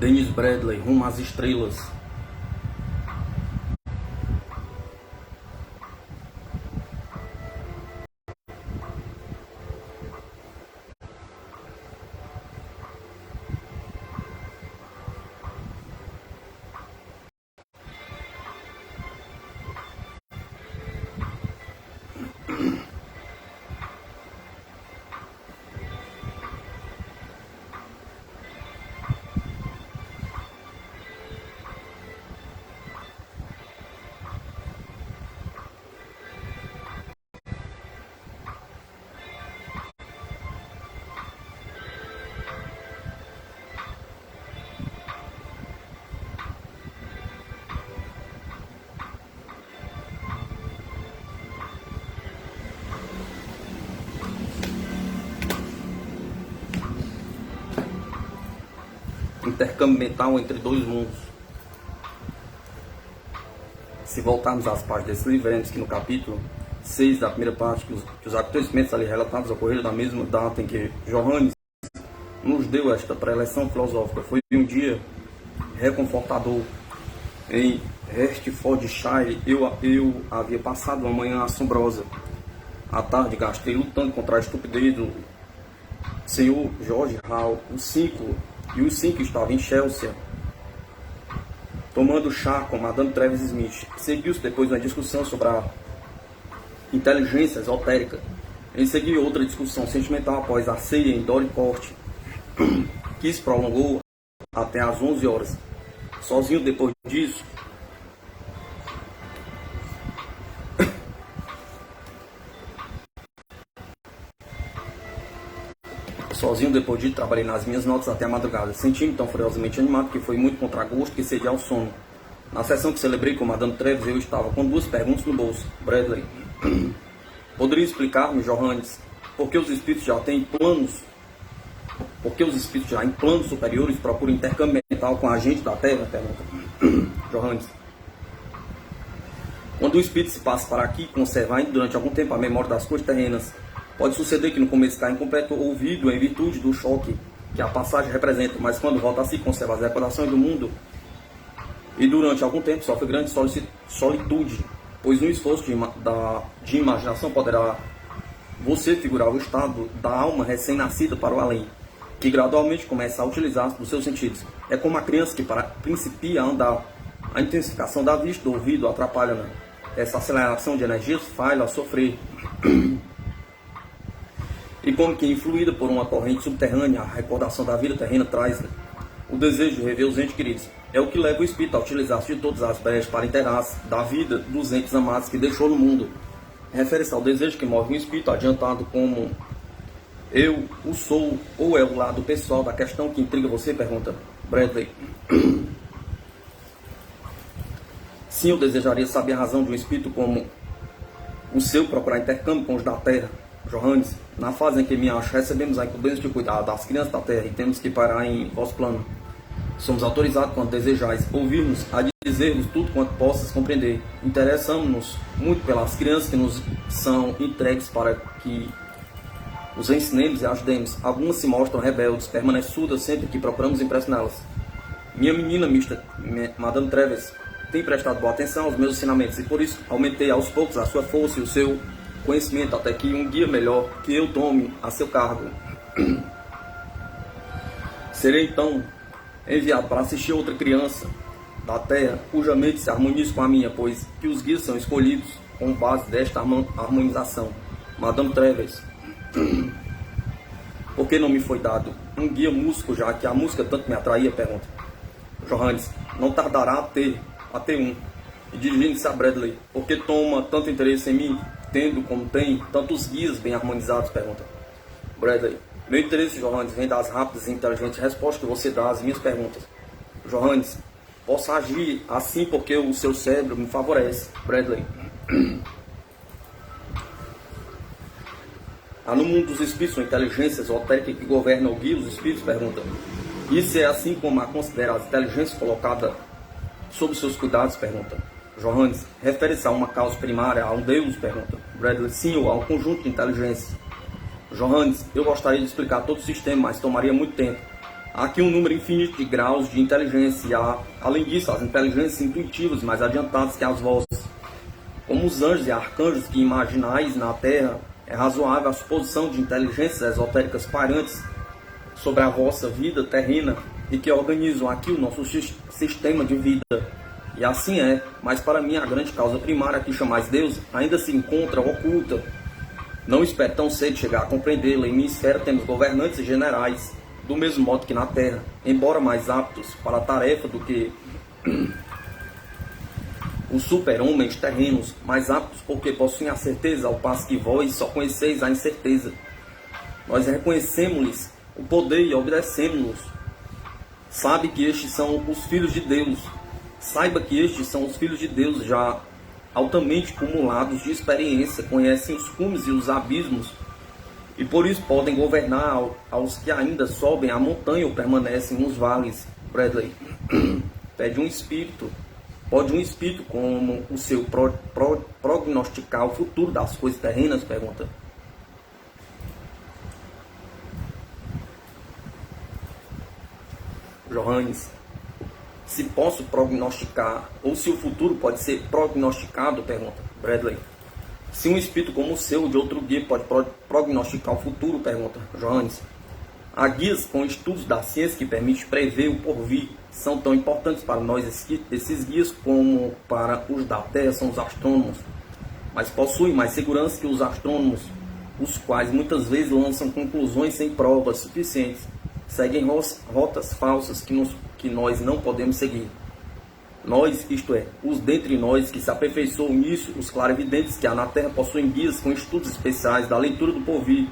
Dennis Bradley, Rumo às Estrelas. Intercâmbio mental entre dois mundos. Se voltarmos às páginas desse livro, veremos que no capítulo 6 da primeira parte, que os acontecimentos ali relatados ocorreram na mesma data em que Johannes nos deu esta preleção filosófica. Foi um dia reconfortador. Em Hertfordshire, eu havia passado uma manhã assombrosa. À tarde, gastei lutando contra a estupidez do senhor George Hall, os cinco estavam em Chelsea, tomando chá com Madame Travis Smith. Seguiu-se depois uma discussão sobre a inteligência esotérica. Em seguida, outra discussão sentimental após a ceia em Dorincourt, que se prolongou até às 11 horas. Sozinho depois disso, trabalhei nas minhas notas até a madrugada. Senti-me tão furiosamente animado que foi muito contra gosto que cedi ao sono. Na sessão que celebrei com Madame Travis, eu estava com duas perguntas no bolso. Bradley, poderia explicar-me, Johannes, por que os espíritos já em planos superiores procuram intercâmbio mental com a gente da Terra? Pergunta Johannes. Quando o espírito se passa para aqui, conserva ainda durante algum tempo a memória das coisas terrenas. Pode suceder que no começo caia em completo ouvido em virtude do choque que a passagem representa, mas quando volta a si, conserva as recordações do mundo e durante algum tempo sofre grande solitude, pois no esforço de imaginação poderá você figurar o estado da alma recém-nascida para o além, que gradualmente começa a utilizar dos seus sentidos. É como a criança que principia a andar. A intensificação da vista do ouvido atrapalha essa aceleração de energias, faz-la sofrer. E como que influída por uma corrente subterrânea, a recordação da vida terrena traz o desejo de rever os entes queridos. É o que leva o espírito a utilizar-se de todas as brechas para inteirar-se da vida dos entes amados que deixou no mundo. Refere-se ao desejo que move um espírito adiantado como eu o sou, ou é o lado pessoal da questão que intriga você? Pergunta Bradley. Sim, eu desejaria saber a razão de um espírito como o seu procurar intercâmbio com os da Terra. Johannes, na fase em que me acho, recebemos a incumbência de cuidar das crianças da Terra e temos que parar em vosso plano. Somos autorizados, quando desejais, ouvir-nos, a dizer-vos tudo quanto possas compreender. Interessamos-nos muito pelas crianças que nos são entregues para que os ensinemos e ajudemos. Algumas se mostram rebeldes, permanecem surdas sempre que procuramos impressioná-las. Minha menina, Madame Travis, tem prestado boa atenção aos meus ensinamentos e por isso aumentei aos poucos a sua força e o seu conhecimento, até que um guia melhor que eu tome a seu cargo. Serei então enviado para assistir outra criança da Terra cuja mente se harmonize com a minha, pois que os guias são escolhidos com base desta harmonização. Madame Travis, por que não me foi dado um guia músico, já que a música tanto me atraía? Pergunta Johannes. Não tardará a ter um. E dirigindo-se a Bradley, por que toma tanto interesse em mim, tendo como tem tantos guias bem harmonizados? Pergunta Bradley. Meu interesse, Johannes, vem das rápidas e inteligentes respostas que você dá às minhas perguntas. Johannes, posso agir assim porque o seu cérebro me favorece. Bradley. Há no mundo dos espíritos uma inteligência esotérica que governa ou guia os espíritos? Pergunta. Isso é assim como a considera as inteligências colocadas sob seus cuidados? Pergunta Johannes. Refere-se a uma causa primária, a um Deus? Pergunta Bradley. Sim, ou a um conjunto de inteligências. Johannes, eu gostaria de explicar todo o sistema, mas tomaria muito tempo. Há aqui um número infinito de graus de inteligência e há, além disso, as inteligências intuitivas mais adiantadas que as vossas. Como os anjos e arcanjos que imaginais na Terra, é razoável a suposição de inteligências esotéricas pairantes sobre a vossa vida terrena e que organizam aqui o nosso sistema de vida. E assim é, mas para mim a grande causa primária que chamais Deus ainda se encontra oculta. Não espero tão cedo chegar a compreendê-la. Em minha esfera temos governantes e generais, do mesmo modo que na Terra, embora mais aptos para a tarefa do que os super-homens terrenos, mais aptos porque possuem a certeza, ao passo que vós só conheceis a incerteza. Nós reconhecemos-lhes o poder e obedecemos-los. Sabe que estes são os filhos de Deus. Saiba que estes são os filhos de Deus, já altamente cumulados de experiência, conhecem os cumes e os abismos, e por isso podem governar aos que ainda sobem a montanha ou permanecem nos vales. Bradley, pode um espírito como o seu prognosticar o futuro das coisas terrenas? Pergunta. Johannes, se posso prognosticar, ou se o futuro pode ser prognosticado? Pergunta. Bradley, se um espírito como o seu de outro guia pode prognosticar o futuro? Pergunta. Johannes, há guias com estudos da ciência que permitem prever o porvir. São tão importantes para nós esses guias como para os da Terra são os astrônomos, mas possuem mais segurança que os astrônomos, os quais muitas vezes lançam conclusões sem provas suficientes. Seguem rotas falsas que nós não podemos seguir. Nós, isto é, os dentre nós que se aperfeiçoam nisso, os clarividentes que há na Terra possuem guias com estudos especiais da leitura do porvir.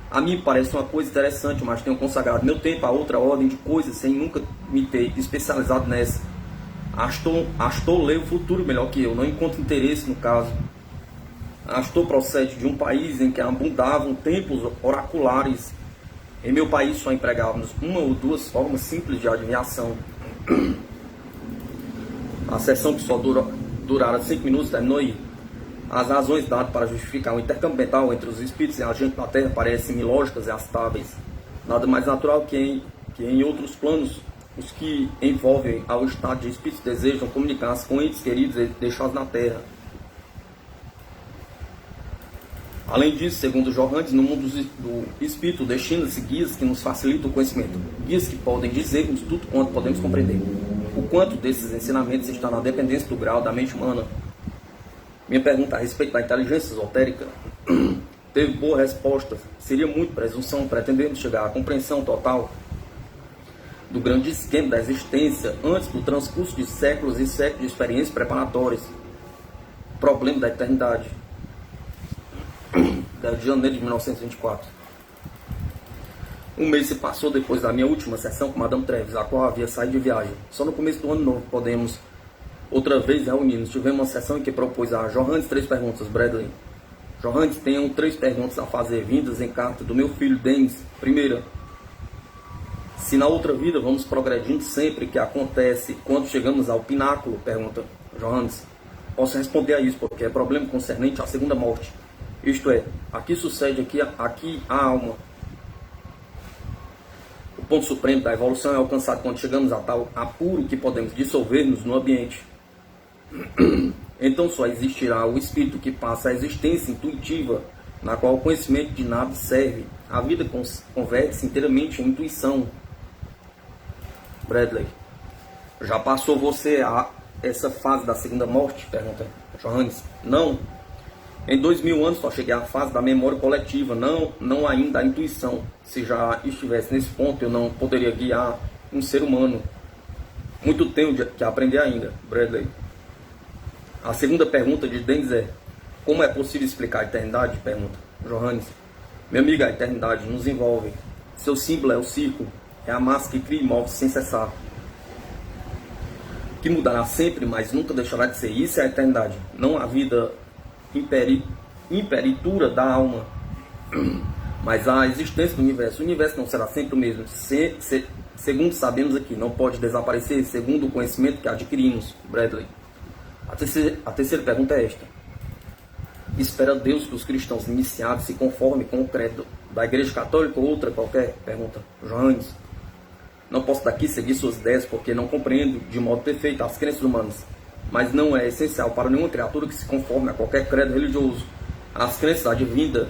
A mim parece uma coisa interessante, mas tenho consagrado meu tempo a outra ordem de coisas sem nunca me ter especializado nessa. Astor lê o futuro melhor que eu, não encontro interesse no caso. Astor procede de um país em que abundavam templos oraculares. Em meu país só empregávamos uma ou duas formas simples de adivinhação. A sessão que só durara 5 minutos terminou aí. As razões dadas para justificar o intercâmbio mental entre os espíritos e a gente da Terra parecem ilógicas e aceitáveis. Nada mais natural que em outros planos, os que envolvem ao estado de espíritos desejam comunicar-se com entes queridos e deixá-los na Terra. Além disso, segundo Johannes, no mundo do espírito destina-se guias que nos facilitam o conhecimento, guias que podem dizer-nos tudo quanto podemos compreender. O quanto desses ensinamentos está na dependência do grau da mente humana. Minha pergunta a respeito da inteligência esotérica teve boa resposta. Seria muito presunção pretendermos chegar à compreensão total do grande esquema da existência antes do transcurso de séculos e séculos de experiências preparatórias. Problema da eternidade. 10 de janeiro de 1924. Um mês se passou depois da minha última sessão com Madame Treves, a qual havia saído de viagem. Só no começo do ano novo podemos outra vez reunir-nos. Tivemos uma sessão em que propus a Johannes 3 perguntas. Bradley, Johannes, tenham 3 perguntas a fazer, vindas em carta do meu filho Denis. Primeira, se na outra vida vamos progredindo sempre, que acontece quando chegamos ao pináculo? Pergunta Johannes. Posso responder a isso, porque é problema concernente à segunda morte. Isto é, aqui sucede, aqui a alma. O ponto supremo da evolução é alcançado quando chegamos a tal apuro que podemos dissolver-nos no ambiente. Então só existirá o espírito que passa a existência intuitiva, na qual o conhecimento de nada serve. A vida converte-se inteiramente em intuição. Bradley, já passou você a essa fase da segunda morte? Pergunta Johannes. Não. Em 2000 anos só cheguei à fase da memória coletiva, não ainda a intuição. Se já estivesse nesse ponto, eu não poderia guiar um ser humano. Muito tenho que aprender ainda. Bradley. A segunda pergunta de Denis é: como é possível explicar a eternidade? Pergunta Johannes. Meu amigo, a eternidade nos envolve. Seu símbolo é o círculo, é a massa que cria e move sem cessar, que mudará sempre, mas nunca deixará de ser. Isso é a eternidade, não a vida imperitura da alma, mas a existência do universo. O universo não será sempre o mesmo, segundo sabemos aqui, não pode desaparecer, segundo o conhecimento que adquirimos. Bradley. A terceira pergunta é esta: espera Deus que os cristãos iniciados se conformem com o credo da Igreja Católica ou outra qualquer? Pergunta Johannes. Não posso daqui seguir suas ideias porque não compreendo de modo perfeito as crenças humanas, mas não é essencial para nenhuma criatura que se conforme a qualquer credo religioso. As crenças advindas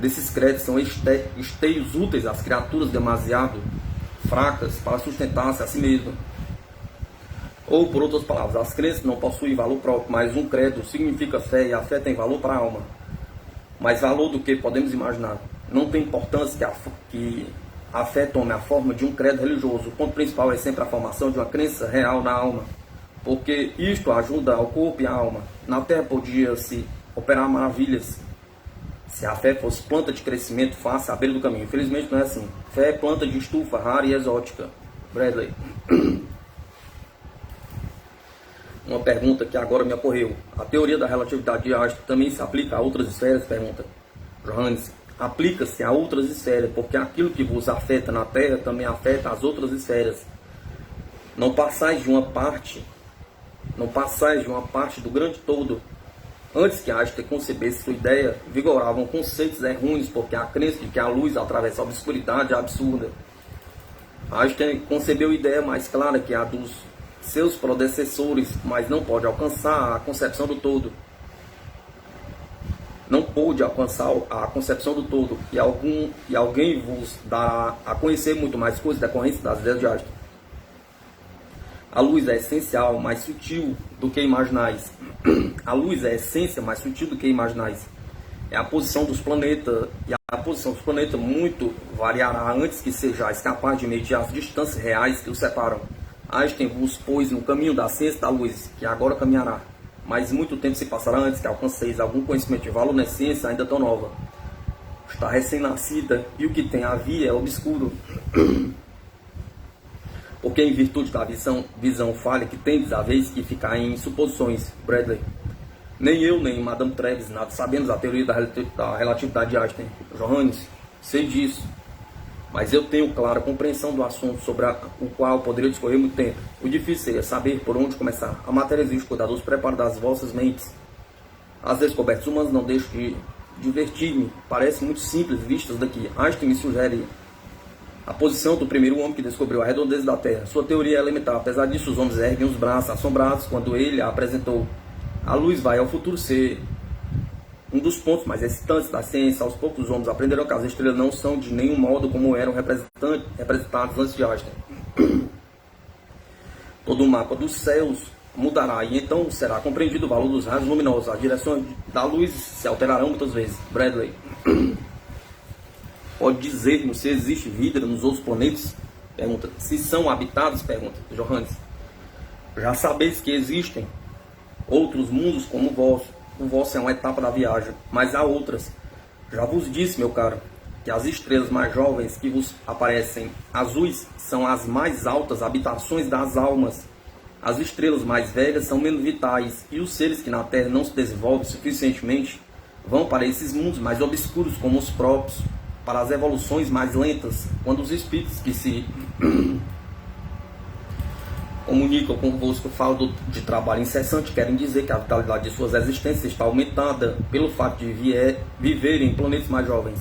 desses credos são esteios úteis às criaturas demasiado fracas para sustentar-se a si mesmas. Ou, por outras palavras, as crenças não possuem valor próprio, mas um credo significa fé, e a fé tem valor para a alma. Mais valor do que podemos imaginar. Não tem importância que a fé tome a forma de um credo religioso. O ponto principal é sempre a formação de uma crença real na alma, porque isto ajuda ao corpo e à alma. Na terra podia-se operar maravilhas se a fé fosse planta de crescimento fácil à beira do caminho. Infelizmente não é assim. Fé é planta de estufa rara e exótica. Bradley. Uma pergunta que agora me ocorreu. A teoria da relatividade de Einstein também se aplica a outras esferas? Pergunta Johannes. Aplica-se a outras esferas, porque aquilo que vos afeta na Terra também afeta as outras esferas. Não passais de uma parte do grande todo. Antes que Einstein concebesse sua ideia, vigoravam conceitos errôneos, porque a crença de que a luz atravessa a obscuridade é absurda. Einstein concebeu a ideia mais clara que a dos seus predecessores, mas não pode alcançar a concepção do todo. Não pôde alcançar a concepção do todo, e alguém vos dará a conhecer muito mais coisas decorrentes das ideias de Einstein. A luz é essencial, mais sutil do que imaginais. A luz é a essência mais sutil do que imaginais. É a posição dos planetas, e a posição dos planetas muito variará antes que sejais capaz de medir as distâncias reais que os separam. Einstein vos pôs no caminho da ciência da luz, que agora caminhará. Mas muito tempo se passará antes que alcanceis algum conhecimento de valor na ciência ainda tão nova. Está recém-nascida, e o que tem a vir é obscuro. Porque em virtude da visão falha que tendes, a vez que ficar em suposições, Bradley. Nem eu, nem Madame Treves, nada sabemos a teoria da relatividade de Einstein. Johannes, sei disso. Mas eu tenho clara compreensão do assunto sobre o qual poderia discorrer muito tempo. O difícil seria saber por onde começar. A matéria exige cuidadoso preparo das vossas mentes. As descobertas humanas não deixam de divertir-me. Parecem muito simples vistas daqui. Einstein me sugere a posição do primeiro homem que descobriu a redondeza da Terra. Sua teoria é elementar. Apesar disso, os homens erguem os braços assombrados quando ele a apresentou. A luz vai ao futuro ser um dos pontos mais excitantes da ciência. Aos poucos os homens aprenderão que as estrelas não são de nenhum modo como eram representadas antes de Einstein. Todo o mapa dos céus mudará e então será compreendido o valor dos raios luminosos. As direções da luz se alterarão muitas vezes. Bradley. Pode dizer-nos se existe vida nos outros planetas? Pergunta. Se são habitados? Pergunta Johannes. Já sabeis que existem outros mundos como o vosso. O vosso é uma etapa da viagem, mas há outras. Já vos disse, meu caro, que as estrelas mais jovens que vos aparecem azuis são as mais altas habitações das almas. As estrelas mais velhas são menos vitais, e os seres que na Terra não se desenvolvem suficientemente vão para esses mundos mais obscuros como os próprios, para as evoluções mais lentas, quando os espíritos que se comunicam convosco, falam de trabalho incessante, querem dizer que a vitalidade de suas existências está aumentada pelo fato de viverem em planetas mais jovens,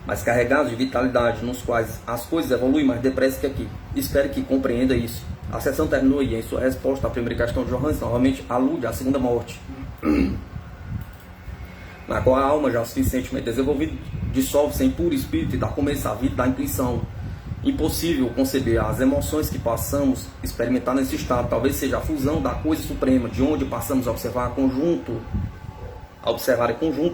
mas carregados de vitalidade, nos quais as coisas evoluem mais depressa que aqui. Espero que compreenda isso. A sessão terminou e em sua resposta à primeira questão de Johannes, novamente alude à segunda morte, na qual a alma já suficientemente desenvolvida dissolve-se em puro espírito e dá começo à vida da intuição. Impossível conceber as emoções que passamos experimentar nesse estado. Talvez seja a fusão da coisa suprema, de onde passamos a observar em conjunto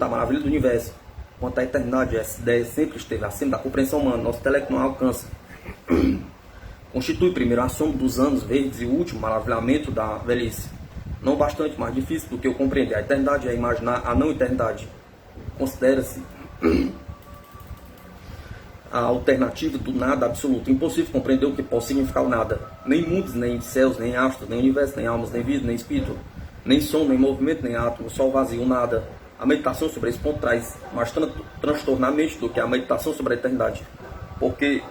a maravilha do universo. Quanto à eternidade, essa ideia sempre esteve acima da compreensão humana. Nosso intelecto não alcança. Constitui primeiro a sombra dos anos verdes e o último maravilhamento da velhice. Não bastante mais difícil do que eu compreender a eternidade é imaginar a não eternidade. Considera-se a alternativa do nada absoluto. Impossível compreender o que pode significar o nada. Nem mundos, nem céus, nem astros, nem universo, nem almas, nem vida, nem espírito, nem som, nem movimento, nem átomo, só o vazio, nada. A meditação sobre esse ponto traz mais transtorno à mente do que a meditação sobre a eternidade. Porque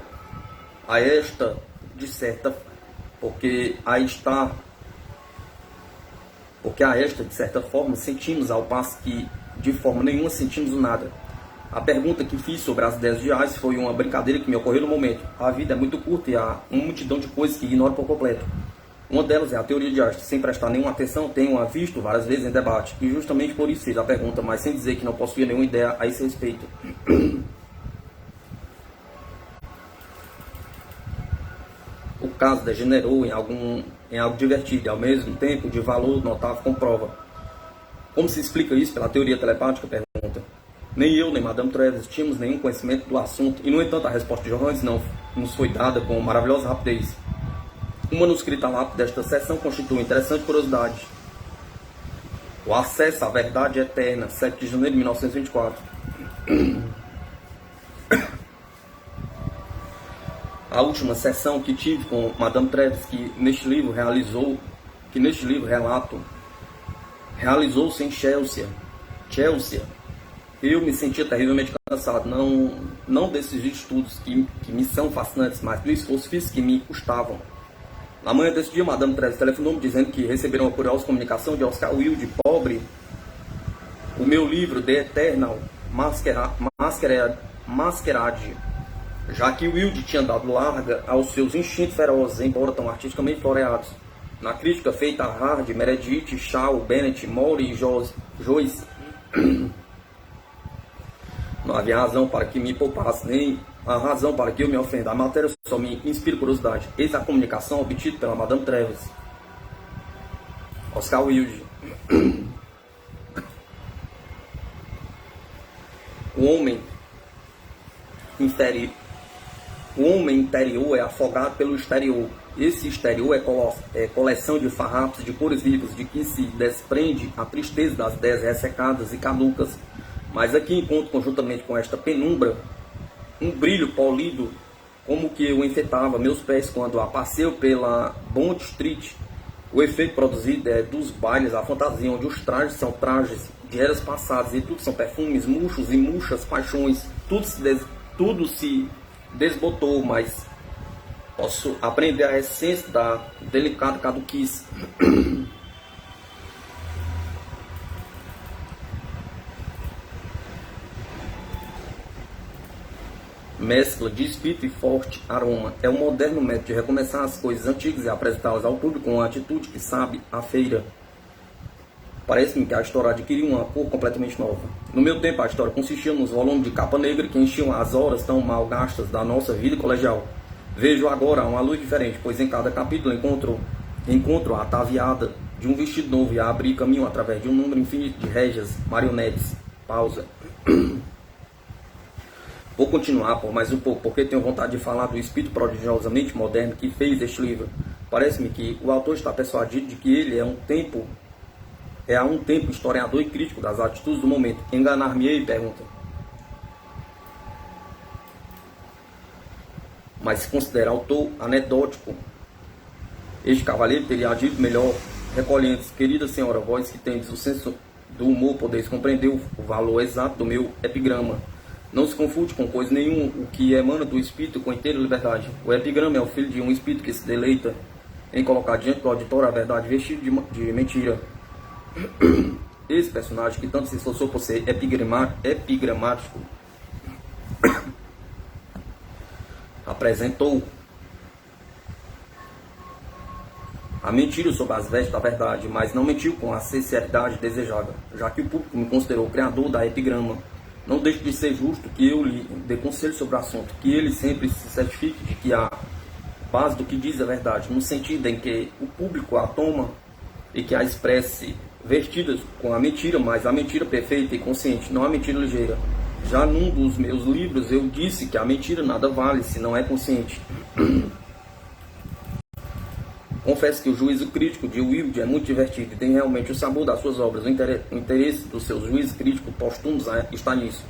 a esta, de certa forma, sentimos ao passo que de forma nenhuma sentimos o nada. A pergunta que fiz sobre as ideias de Einstein foi uma brincadeira que me ocorreu no momento. A vida é muito curta e há uma multidão de coisas que ignoro por completo. Uma delas é a teoria de Einstein. Sem prestar nenhuma atenção, tenho-a visto várias vezes em debate. E justamente por isso fiz a pergunta, mas sem dizer que não possuía nenhuma ideia a esse respeito. O caso degenerou em algo divertido e ao mesmo tempo de valor notável com prova. Como se explica isso pela teoria telepática? Pergunta. Nem eu, nem Madame Travis tínhamos nenhum conhecimento do assunto, e no entanto a resposta de Johannes não nos foi dada com maravilhosa rapidez. O manuscrito a lápis desta sessão constitui uma interessante curiosidade. O acesso à verdade eterna, 7 de janeiro de 1924. A última sessão que tive com Madame Travis, que neste livro realizou-se em Chelsea. Eu me sentia terrivelmente cansado, não desses estudos que me são fascinantes, mas do esforço físico que me custavam. Na manhã desse dia, Madame Travis telefonou-me dizendo que receberam uma curiosa comunicação de Oscar Wilde, pobre, o meu livro The Eternal Masquerade, já que Wilde tinha dado larga aos seus instintos ferozes, embora tão artisticamente floreados. Na crítica feita a Hard, Meredith, Shaw, Bennett, Maury e Joyce, não havia razão para que me poupasse, nem a razão para que eu me ofenda. A matéria só me inspira curiosidade. Eis a comunicação obtida pela Madame Travis. Oscar Wilde. O homem interior é afogado pelo exterior. Esse exterior é coleção de farrapos de cores vivas, de que se desprende a tristeza das ideias ressecadas e caducas. Mas aqui encontro, conjuntamente com esta penumbra, um brilho polido, como que eu enfeitava meus pés quando a passeio pela Bond Street. O efeito produzido é dos bailes, a fantasia, onde os trajes são trajes de eras passadas e tudo são perfumes, murchos e murchas, paixões. Tudo se desbotou, mas posso aprender a essência da delicada caduquice. Mescla de espírito e forte aroma. É um moderno método de recomeçar as coisas antigas e apresentá-las ao público com uma atitude que sabe a feira. Parece-me que a história adquiriu uma cor completamente nova. No meu tempo, a história consistia nos volumes de capa negra que enchiam as horas tão mal gastas da nossa vida colegial. Vejo agora uma luz diferente, pois em cada capítulo encontro a ataviada de um vestido novo e a abrir caminho através de um número infinito de régias, marionetes. Pausa. Vou continuar por mais um pouco, porque tenho vontade de falar do espírito prodigiosamente moderno que fez este livro. Parece-me que o autor está persuadido de que ele há um tempo historiador e crítico das atitudes do momento. Enganar-me-ei? Pergunta. Mas se considera autor anedótico, este cavalheiro teria agido melhor, recolhendo-se. Querida senhora, vós que tendes o senso do humor, podeis compreender o valor exato do meu epigrama. Não se confunde com coisa nenhuma o que emana do espírito com inteira liberdade. O epigrama é o filho de um espírito que se deleita em colocar diante do auditório a verdade vestida de mentira. Esse personagem que tanto se esforçou por ser epigramático apresentou a mentira sobre as vestes da verdade, mas não mentiu com a sinceridade desejada. Já que o público me considerou o criador da epigrama, não deixe de ser justo que eu lhe dê conselho sobre o assunto, que ele sempre se certifique de que a base do que diz é verdade, no sentido em que o público a toma e que a expresse vestidas com a mentira, mas a mentira perfeita e consciente, não a mentira ligeira. Já num dos meus livros eu disse que a mentira nada vale se não é consciente. Confesso que o juízo crítico de Wilde é muito divertido e tem realmente o sabor das suas obras. O interesse dos seus juízos críticos póstumos está nisso.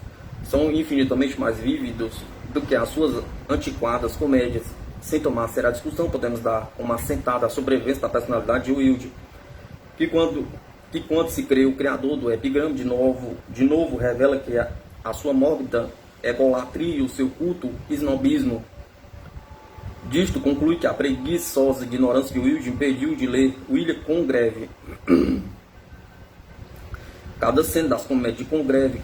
São infinitamente mais vívidos do que as suas antiquadas comédias. Sem tomar séria discussão, podemos dar uma assentada à sobrevivência da personalidade de Wilde, que quando se crê o criador do epigrama, de novo revela que a sua mórbida egolatria e o seu culto snobismo. Disto conclui que a preguiçosa ignorância de Wilde impediu de ler William Congreve. Cada cena das comédias de Congreve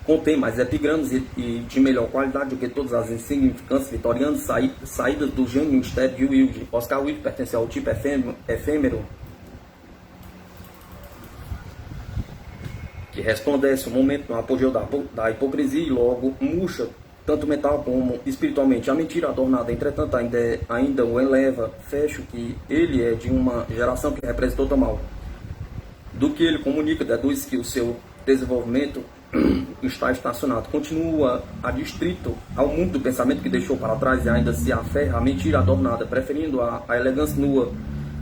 contém mais epigramas e de melhor qualidade do que todas as insignificâncias vitorianas saídas do gênio mistério de Wilde. Oscar Wilde pertence ao tipo efêmero que resplandece o momento no apogeu da hipocrisia e logo murcha tanto mental como espiritualmente. A mentira adornada, entretanto, ainda o eleva. Fecho que ele é de uma geração que representou tão mal. Do que ele comunica, deduz que o seu desenvolvimento está estacionado. Continua adstrito ao mundo do pensamento que deixou para trás e ainda se aferra à mentira adornada, preferindo a elegância nua,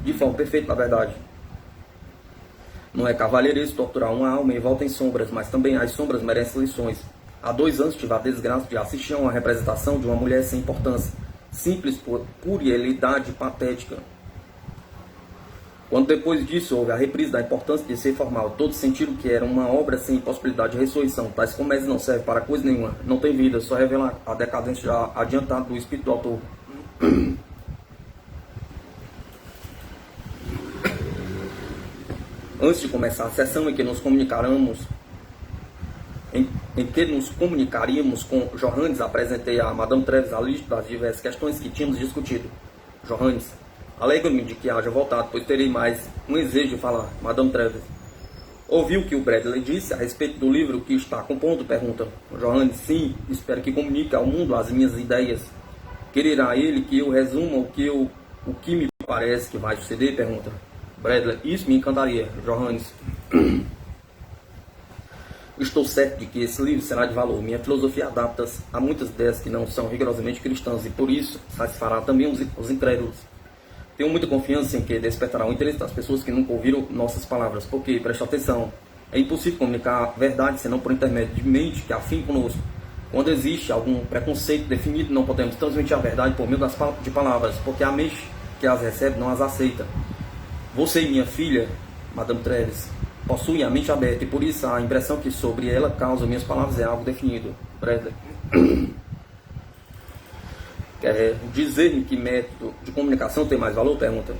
de forma perfeita, na verdade. Não é cavalheiresco torturar uma alma em volta em sombras, mas também as sombras merecem lições. Há 2 anos tive a desgraça de assistir a uma representação de uma mulher sem importância, simples por puerilidade patética. Quando depois disso houve a reprise da importância de ser formal, todos sentiram que era uma obra sem possibilidade de ressurreição. Tais comédias não servem para coisa nenhuma, não tem vida, só revela a decadência já adiantada do espírito do autor. Antes de começar a sessão em que nos comunicaríamos com Johannes, apresentei a Madame Treves a lista das diversas questões que tínhamos discutido. Johannes: alegro-me de que haja voltado, pois terei mais um desejo de falar. Madame Treves: ouviu o que o Bradley disse a respeito do livro que está compondo? Pergunta. Johannes: sim, espero que comunique ao mundo as minhas ideias. Quererá ele que eu resuma o que me parece que vai suceder? Pergunta. Bradley: isso me encantaria. Johannes: estou certo de que esse livro será de valor. Minha filosofia adapta-se a muitas ideias que não são rigorosamente cristãs e por isso satisfará também os incrédulos. Tenho muita confiança em que despertará o interesse das pessoas que nunca ouviram nossas palavras, porque, preste atenção, é impossível comunicar a verdade senão por intermédio de mente que afine conosco. Quando existe algum preconceito definido, não podemos transmitir a verdade por meio de palavras, porque a mente que as recebe não as aceita. Você e minha filha, Madame Treves, possuem a mente aberta e por isso a impressão que sobre ela causa minhas palavras é algo definido. Bradley: quer dizer-me que método de comunicação tem mais valor? Pergunta.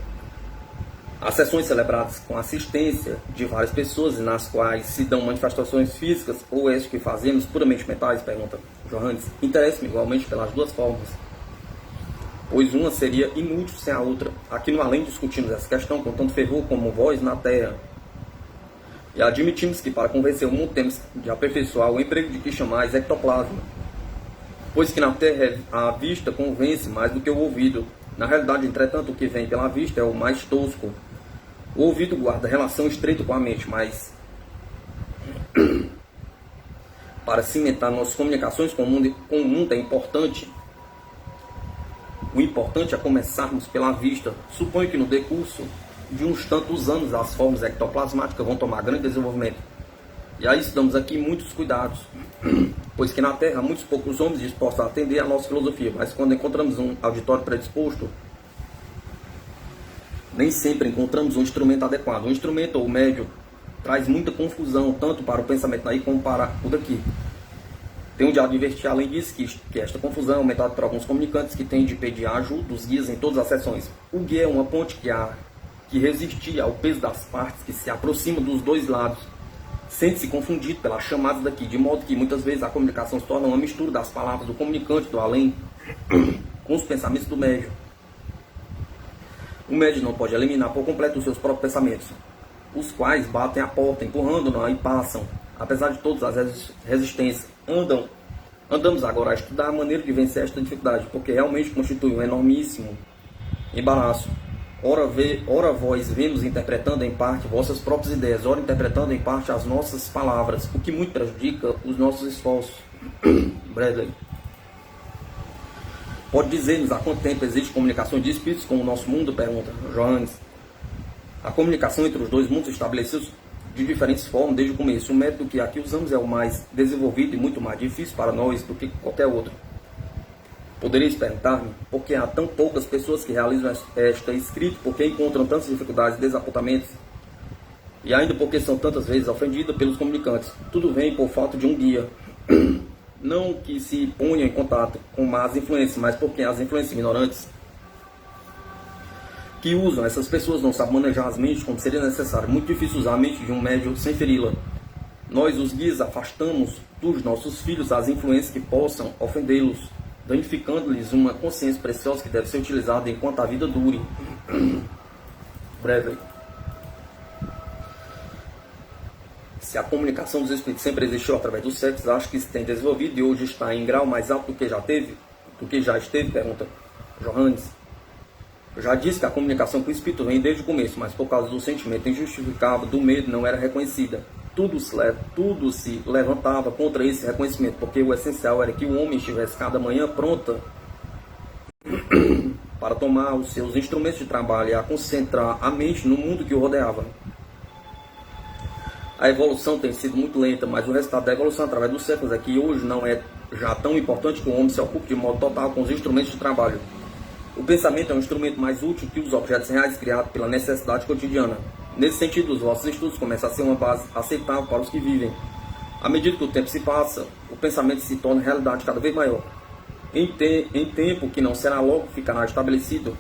As sessões celebradas com assistência de várias pessoas e nas quais se dão manifestações físicas ou é isso que fazemos puramente mentais? Pergunta. Johannes: interessa-me igualmente pelas 2 formas, pois uma seria inútil sem a outra. Aqui no além discutimos essa questão com tanto fervor como vós na terra. E admitimos que para convencer o mundo temos de aperfeiçoar o emprego de que chamais ectoplasma, pois que na terra a vista convence mais do que o ouvido. Na realidade, entretanto, o que vem pela vista é o mais tosco. O ouvido guarda relação estreita com a mente, mas para cimentar nossas comunicações com o mundo é importante. O importante é começarmos pela vista. Suponho que no decurso de uns tantos anos as formas ectoplasmáticas vão tomar grande desenvolvimento. E aí damos aqui muitos cuidados, pois que na Terra há muitos poucos homens dispostos a atender à nossa filosofia, mas quando encontramos um auditório predisposto, nem sempre encontramos um instrumento adequado. Um instrumento ou médio traz muita confusão, tanto para o pensamento daí como para o daqui. Tenho de advertir, além disso, que esta confusão é aumentada por alguns comunicantes que têm de pedir a ajuda dos guias em todas as sessões. O guia é uma ponte que resistia ao peso das partes que se aproximam dos 2 lados. Sente-se confundido pelas chamadas daqui, de modo que muitas vezes a comunicação se torna uma mistura das palavras do comunicante do além com os pensamentos do médium. O médium não pode eliminar por completo os seus próprios pensamentos, os quais batem a porta, empurrando-na e passam. Apesar de todas as resistências, andamos agora a estudar a maneira de vencer esta dificuldade, porque realmente constitui um enormíssimo embaraço. Ora vós vemos interpretando em parte vossas próprias ideias, ora interpretando em parte as nossas palavras, o que muito prejudica os nossos esforços. Bradley: pode dizer-nos há quanto tempo existe comunicação de espíritos com o nosso mundo? Pergunta. Johannes: a comunicação entre os 2 mundos estabeleceu de diferentes formas desde o começo. O método que aqui usamos é o mais desenvolvido e muito mais difícil para nós do que qualquer outro. Podereis perguntar-me por que há tão poucas pessoas que realizam esta escrita, por que encontram tantas dificuldades e desapontamentos, e ainda porque são tantas vezes ofendidas pelos comunicantes. Tudo vem por falta de um guia. Não que se ponham em contato com más influências, mas porque as influências ignorantes que usam essas pessoas não sabem manejar as mentes como seria necessário. Muito difícil usar a mente de um médium sem feri-la. Nós, os guias, afastamos dos nossos filhos as influências que possam ofendê-los, danificando-lhes uma consciência preciosa que deve ser utilizada enquanto a vida dure. Bradley. Se a comunicação dos espíritos sempre existiu através dos séculos, acho que se tem desenvolvido e hoje está em grau mais alto do que já esteve, pergunta Johannes. Eu já disse que a comunicação com o espírito vem desde o começo, mas por causa do sentimento injustificável do medo não era reconhecida. Tudo se levantava contra esse reconhecimento, porque o essencial era que o homem estivesse cada manhã pronta para tomar os seus instrumentos de trabalho e a concentrar a mente no mundo que o rodeava. A evolução tem sido muito lenta, mas o resultado da evolução através dos séculos é que hoje não é já tão importante que o homem se ocupe de modo total com os instrumentos de trabalho. O pensamento é um instrumento mais útil que os objetos reais criados pela necessidade cotidiana. Nesse sentido, os vossos estudos começam a ser uma base aceitável para os que vivem. À medida que o tempo se passa, o pensamento se torna realidade cada vez maior. Em tempo que não será logo, ficará estabelecido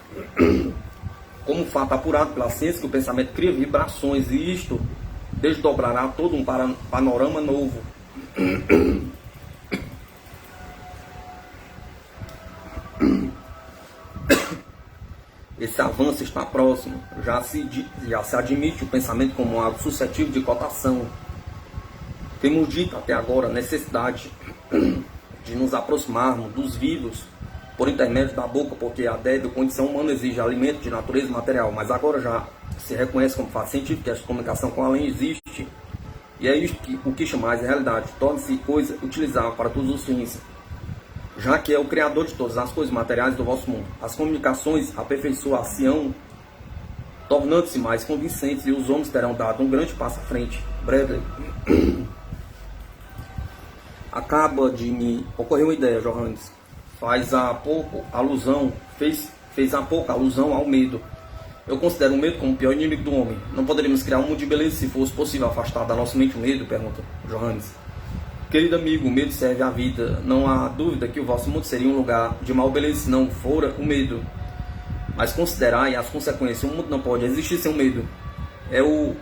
como fato apurado pela ciência que o pensamento cria vibrações e isto desdobrará todo um panorama novo. Esse avanço está próximo. Já se admite o pensamento como algo suscetível de cotação. Temos dito até agora a necessidade de nos aproximarmos dos vivos por intermédio da boca, porque a débil condição humana exige alimento de natureza material, mas agora já se reconhece como fato científico que a comunicação com o além existe, e é isto que o que chamais de realidade, torna-se coisa utilizável para todos os fins, já que é o Criador de todas as coisas materiais do vosso mundo. As comunicações aperfeiçoar-se-ão, tornando-se mais convincentes, e os homens terão dado um grande passo à frente. Bradley. Acaba de me ocorrer uma ideia, Johannes. Fez há pouco alusão ao medo. Eu considero o medo como o pior inimigo do homem. Não poderíamos criar um mundo de beleza se fosse possível afastar da nossa mente o medo? Pergunta Johannes. Querido amigo, o medo serve à vida. Não há dúvida que o vosso mundo seria um lugar de mal beleza se não fora o medo. Mas considerai as consequências. O mundo não pode existir sem o medo. É o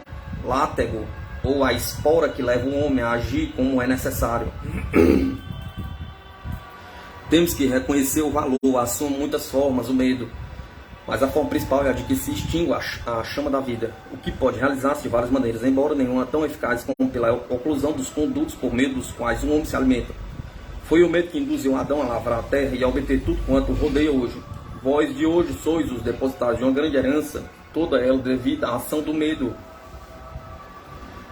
látego ou a espora que leva o homem a agir como é necessário. Temos que reconhecer o valor, assume muitas formas o medo, mas a forma principal é a de que se extingue a chama da vida, o que pode realizar-se de várias maneiras, embora nenhuma tão eficaz como pela oclusão dos condutos por meio dos quais o homem se alimenta. Foi o medo que induziu Adão a lavrar a terra e a obter tudo quanto rodeia hoje. Vós de hoje sois os depositários de uma grande herança, toda ela devida à ação do medo.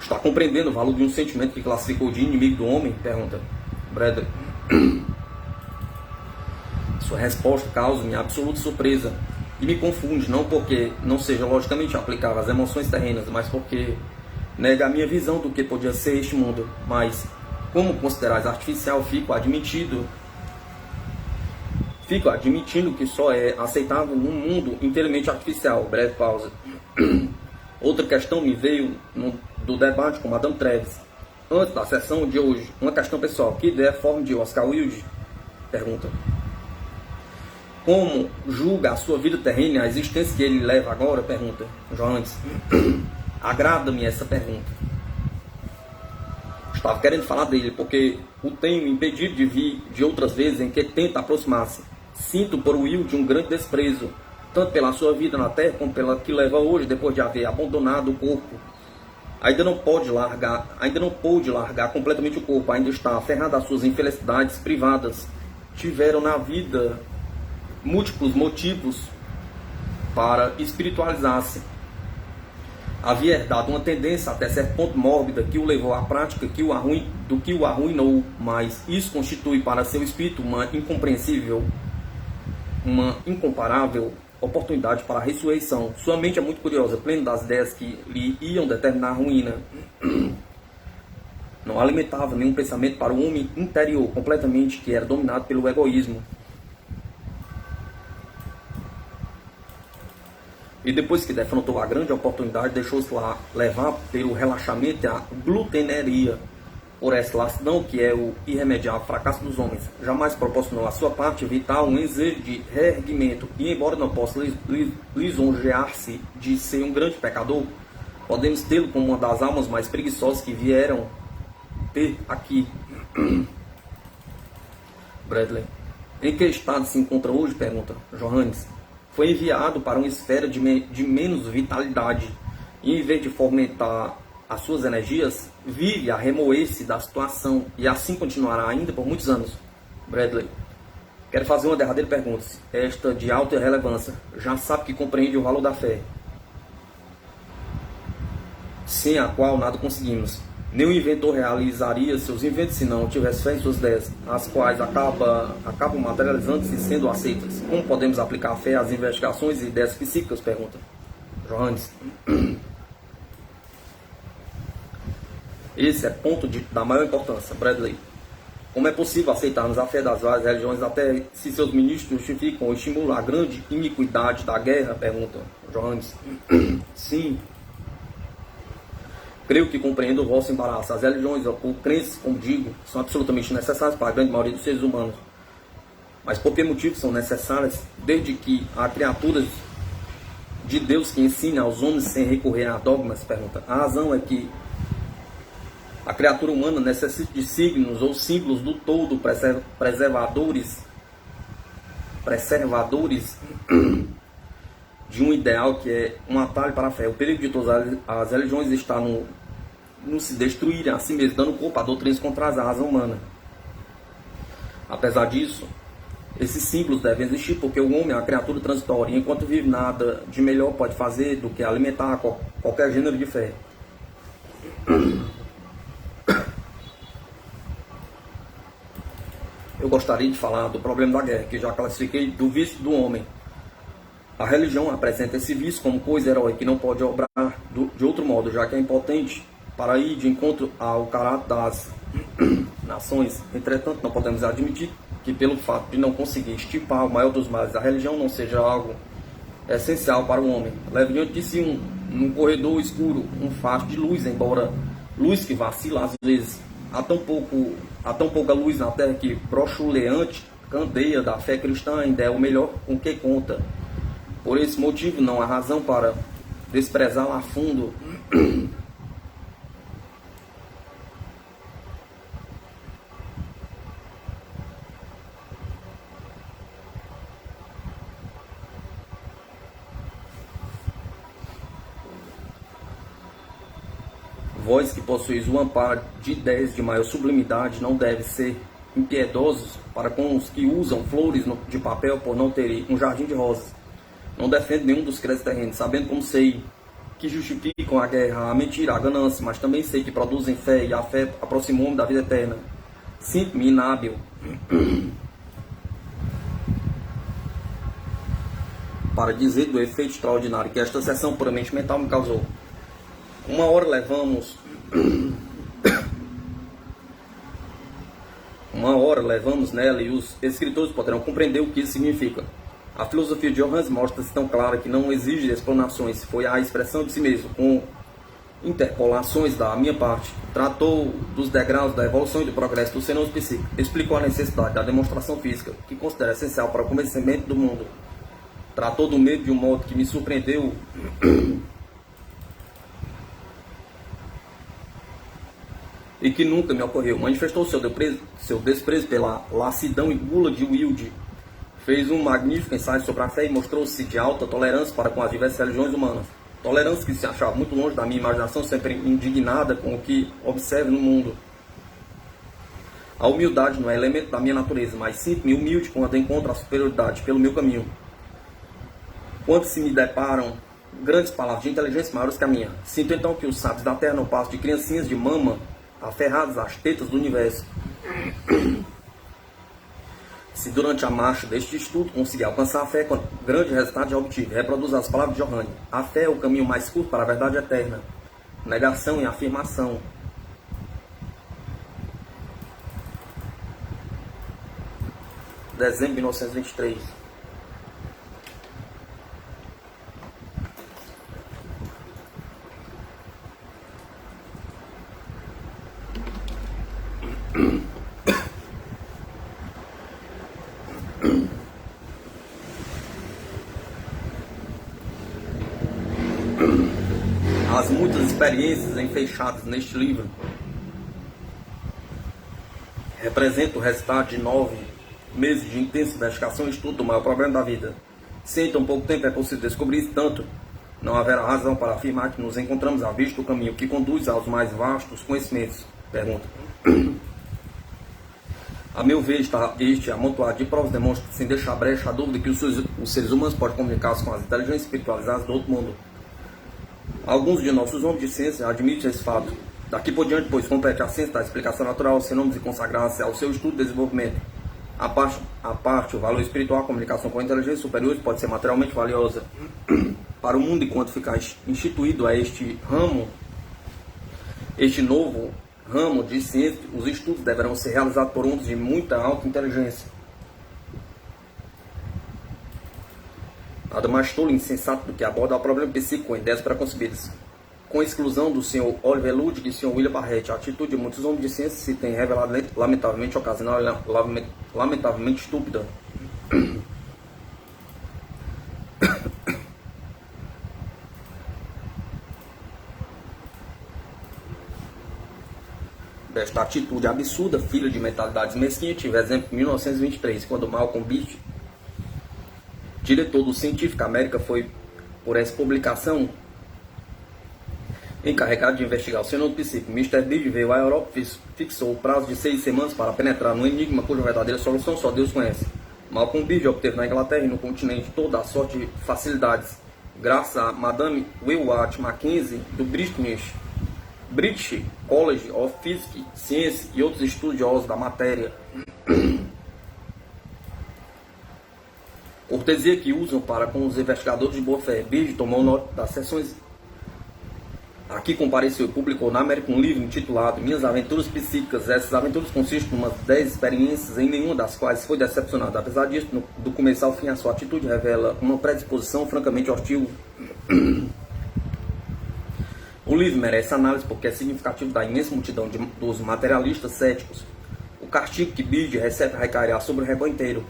Está compreendendo o valor de um sentimento que classificou de inimigo do homem? Pergunta Bradley. Sua resposta causa-me absoluta surpresa e me confunde, não porque não seja logicamente aplicável às emoções terrenas, mas porque nega a minha visão do que podia ser este mundo. Mas, como considerais artificial, fico admitindo que só é aceitável num mundo inteiramente artificial. Breve pausa. Outra questão me veio do debate com Madame Treves, antes da sessão de hoje. Uma questão pessoal. Que ideia forma de Oscar Wilde? Pergunta. Como julga a sua vida terrena, a existência que ele leva agora? Pergunta Johannes. Agrada-me essa pergunta. Estava querendo falar dele, porque o tenho impedido de vir de outras vezes em que tenta aproximar-se. Sinto por Wilde um grande desprezo, tanto pela sua vida na terra, como pela que leva hoje, depois de haver abandonado o corpo. Ainda não pôde largar completamente o corpo, ainda está aferrado às suas infelicidades privadas. Tiveram na vida múltiplos motivos para espiritualizar-se. Havia herdado uma tendência até certo ponto mórbida que o levou à prática que o arruinou, mas isso constitui para seu espírito uma incomparável oportunidade para a ressurreição. Sua mente é muito curiosa, plena das ideias que lhe iam determinar a ruína. Não alimentava nenhum pensamento para o homem interior, completamente, que era dominado pelo egoísmo. E depois que defrontou a grande oportunidade, deixou-se lá levar pelo relaxamento e a gluteneria, por essa lassidão que é o irremediável fracasso dos homens. Jamais proporcionou à sua parte vital um desejo de reerguimento, e embora não possa lisonjear-se de ser um grande pecador, podemos tê-lo como uma das almas mais preguiçosas que vieram ter aqui. Bradley. Em que estado se encontra hoje? Pergunta Johannes. Foi enviado para uma esfera de menos vitalidade e, em vez de fomentar as suas energias, vive a remoer-se da situação e assim continuará ainda por muitos anos. Bradley. Quero fazer uma derradeira pergunta, esta de alta relevância. Já sabe que compreende o valor da fé, sem a qual nada conseguimos. Nenhum inventor realizaria seus inventos se não tivesse fé em suas ideias, as quais acabam materializando-se e sendo aceitas. Como podemos aplicar a fé às investigações e ideias psíquicas? Pergunta Johannes. Esse é ponto da maior importância, Bradley. Como é possível aceitarmos a fé das várias religiões até se seus ministros justificam ou estimulam a grande iniquidade da guerra? Pergunta Johannes. Sim. Creio que compreendo o vosso embaraço. As religiões ou crenças, como digo, são absolutamente necessárias para a grande maioria dos seres humanos. Mas por que motivo são necessárias? Desde que há criaturas de Deus que ensinem aos homens sem recorrer a dogmas? Pergunta. A razão é que a criatura humana necessita de signos ou símbolos do todo preservadores de um ideal que é um atalho para a fé. O perigo de todas as religiões está no se destruírem a si mesmo, dando corpo a doutrinas contrárias à razão humana. Apesar disso, esses símbolos devem existir porque o homem é uma criatura transitória e enquanto vive nada de melhor pode fazer do que alimentar qualquer gênero de fé. Eu gostaria de falar do problema da guerra, que já classifiquei do vício do homem. A religião apresenta esse vício como coisa heróica que não pode obrar de outro modo, já que é impotente para ir de encontro ao caráter das nações. Entretanto, não podemos admitir que pelo fato de não conseguir estipar o maior dos males, a religião não seja algo essencial para o homem. Leve diante de si num corredor escuro um facho de luz, embora luz que vacila às vezes. Há tão pouca luz na terra que brochuleante candeia da fé cristã ainda é o melhor com que conta. Por esse motivo, não há razão para desprezá-la a fundo. Vós que possuís o amparo de ideias de maior sublimidade, não deve ser impiedosos para com os que usam flores de papel por não terem um jardim de rosas. Não defendo nenhum dos créditos terrenos, sabendo como sei que justificam a guerra, a mentira, a ganância, mas também sei que produzem fé e a fé aproxima o homem da vida eterna. Sinto-me inábil para dizer do efeito extraordinário que esta sessão puramente mental me causou. Uma hora levamos nela e os escritores poderão compreender o que isso significa. A filosofia de Johannes mostra-se tão clara que não exige explanações, foi a expressão de si mesmo, com interpolações da minha parte. Tratou dos degraus da evolução e do progresso dos fenômenos psíquicos, explicou a necessidade da demonstração física, que considera essencial para o conhecimento do mundo. Tratou do medo de um modo que me surpreendeu e que nunca me ocorreu. Manifestou seu desprezo pela lassidão e gula de Wilde. Fez um magnífico ensaio sobre a fé e mostrou-se de alta tolerância para com as diversas religiões humanas. Tolerância que se achava muito longe da minha imaginação, sempre indignada com o que observo no mundo. A humildade não é elemento da minha natureza, mas sinto-me humilde quando encontro a superioridade pelo meu caminho. Quando se me deparam grandes palavras de inteligência maiores que a minha, sinto então que os sábios da terra não passam de criancinhas de mama aferradas às tetas do universo. Se durante a marcha deste estudo conseguir alcançar a fé, grande resultado já obtive. Reproduz as palavras de Johannes. A fé é o caminho mais curto para a verdade eterna. Negação e afirmação. Dezembro de 1923. As muitas experiências enfeixadas neste livro representa o resultado de 9 meses de intensa investigação e estudo do maior problema da vida. Se em tão pouco tempo é possível descobrir isso tanto, não haverá razão para afirmar que nos encontramos à vista do caminho que conduz aos mais vastos conhecimentos. Pergunta. A meu ver, este amontoado de provas demonstra, sem deixar brecha, a dúvida que os seres humanos podem comunicar-se com as inteligências espiritualizadas do outro mundo. Alguns de nossos homens de ciência admitem esse fato. Daqui por diante, pois, compete à ciência da explicação natural aos fenômenos e consagrar-se ao seu estudo e desenvolvimento. A parte, o valor espiritual, a comunicação com a inteligência superior pode ser materialmente valiosa. Para o mundo, enquanto ficar instituído a este novo ramo de ciência, os estudos deverão ser realizados por homens de muita alta inteligência. Nada mais tolo e insensato do que abordar o problema psíquico com ideias preconcebidas. Com a exclusão do Sr. Oliver Ludwig e do Sr. William Barrett, a atitude de muitos homens de ciência se tem revelado lamentavelmente ocasional e lamentavelmente estúpida. Desta atitude absurda, filha de mentalidades mesquinhas, tive exemplo em 1923, quando Malcolm Beach, diretor do Scientific American, foi, por essa publicação, encarregado de investigar o fenômeno psíquico. Mr. Biggs veio à Europa e fixou o prazo de 6 semanas para penetrar no enigma cuja verdadeira solução só Deus conhece. Malcolm Biggs obteve na Inglaterra e no continente toda a sorte de facilidades, graças a Madame Willard Mackenzie, do British College of Physics, Science e outros estudiosos da matéria. Cortesia que usam para com os investigadores de boa fé. Biggs tomou nota das sessões. Aqui compareceu e publicou na América um livro intitulado Minhas Aventuras Psíquicas. Essas aventuras consistem em umas 10 experiências, em nenhuma das quais foi decepcionado. Apesar disso, do começo ao fim, a sua atitude revela uma predisposição francamente hostil. O livro merece análise porque é significativo da imensa multidão dos materialistas céticos. O castigo que Biggs recebe recairá sobre o rebanho inteiro.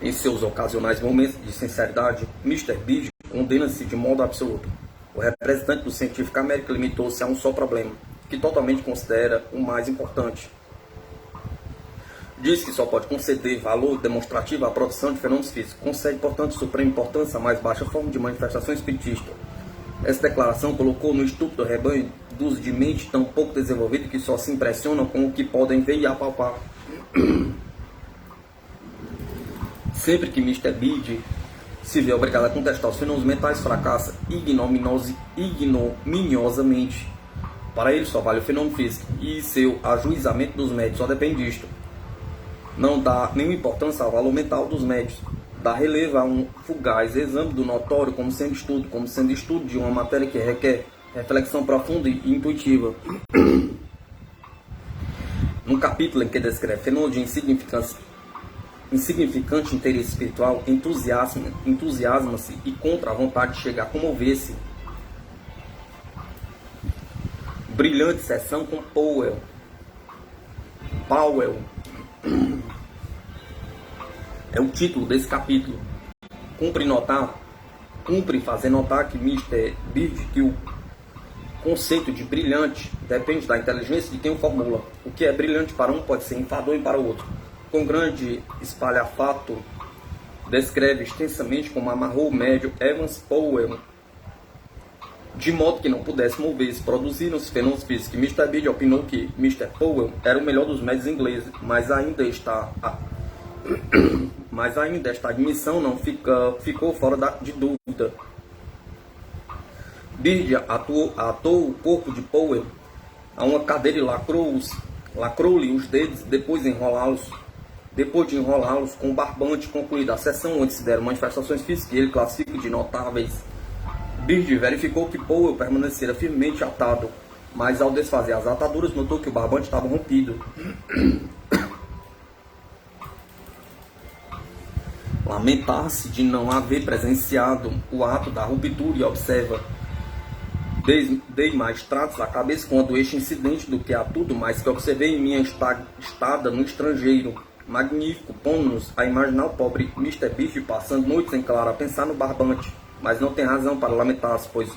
Em seus ocasionais momentos de sinceridade, Mr. Biggs condena-se de modo absoluto. O representante do Scientific American limitou-se a um só problema, que totalmente considera o mais importante. Diz que só pode conceder valor demonstrativo à produção de fenômenos físicos. Concede, portanto, suprema importância à mais baixa forma de manifestação espiritista. Essa declaração colocou no estúpido rebanho dos de mente tão pouco desenvolvido que só se impressionam com o que podem ver e apalpar. Sempre que Mr. Biggs se vê obrigado a contestar os fenômenos mentais, fracassa ignominiosamente. Para ele só vale o fenômeno físico, e seu ajuizamento dos médios só depende disto. Não dá nenhuma importância ao valor mental dos médios. Dá relevo a um fugaz exame do notório como sendo estudo de uma matéria que requer reflexão profunda e intuitiva. No capítulo em que descreve fenômenos de insignificante interesse espiritual, entusiasma-se e contra a vontade de chegar a comover-se. Brilhante sessão com Powell. É o título desse capítulo. Cumpre fazer notar que Mr. Biggs que o conceito de brilhante depende da inteligência de quem o formula. O que é brilhante para um pode ser enfadonho para o outro. Com grande espalhafato, descreve extensamente como amarrou o médio Evans Powell, de modo que não pudesse mover-se. Produziram-se fenômenos físicos. Mr. Biggs opinou que Mr. Powell era o melhor dos médios ingleses, mas ainda esta admissão não ficou fora de dúvida. Biggs atou o corpo de Powell a uma cadeira e lacrou-lhe os dedos, depois de enrolá-los com um barbante. Concluída a sessão onde se deram manifestações físicas, ele classifica de notáveis. Biggs verificou que Powell permanecera firmemente atado, mas ao desfazer as ataduras notou que o barbante estava rompido. Lamentar-se de não haver presenciado o ato da ruptura e observa: dei mais tratos à cabeça quando este incidente do que a tudo mais que observei em minha estada no estrangeiro. Magnífico, pondo-nos a imaginar o pobre Mr. Biggs passando noites em claro a pensar no barbante. mas não tem razão para lamentar-se, pois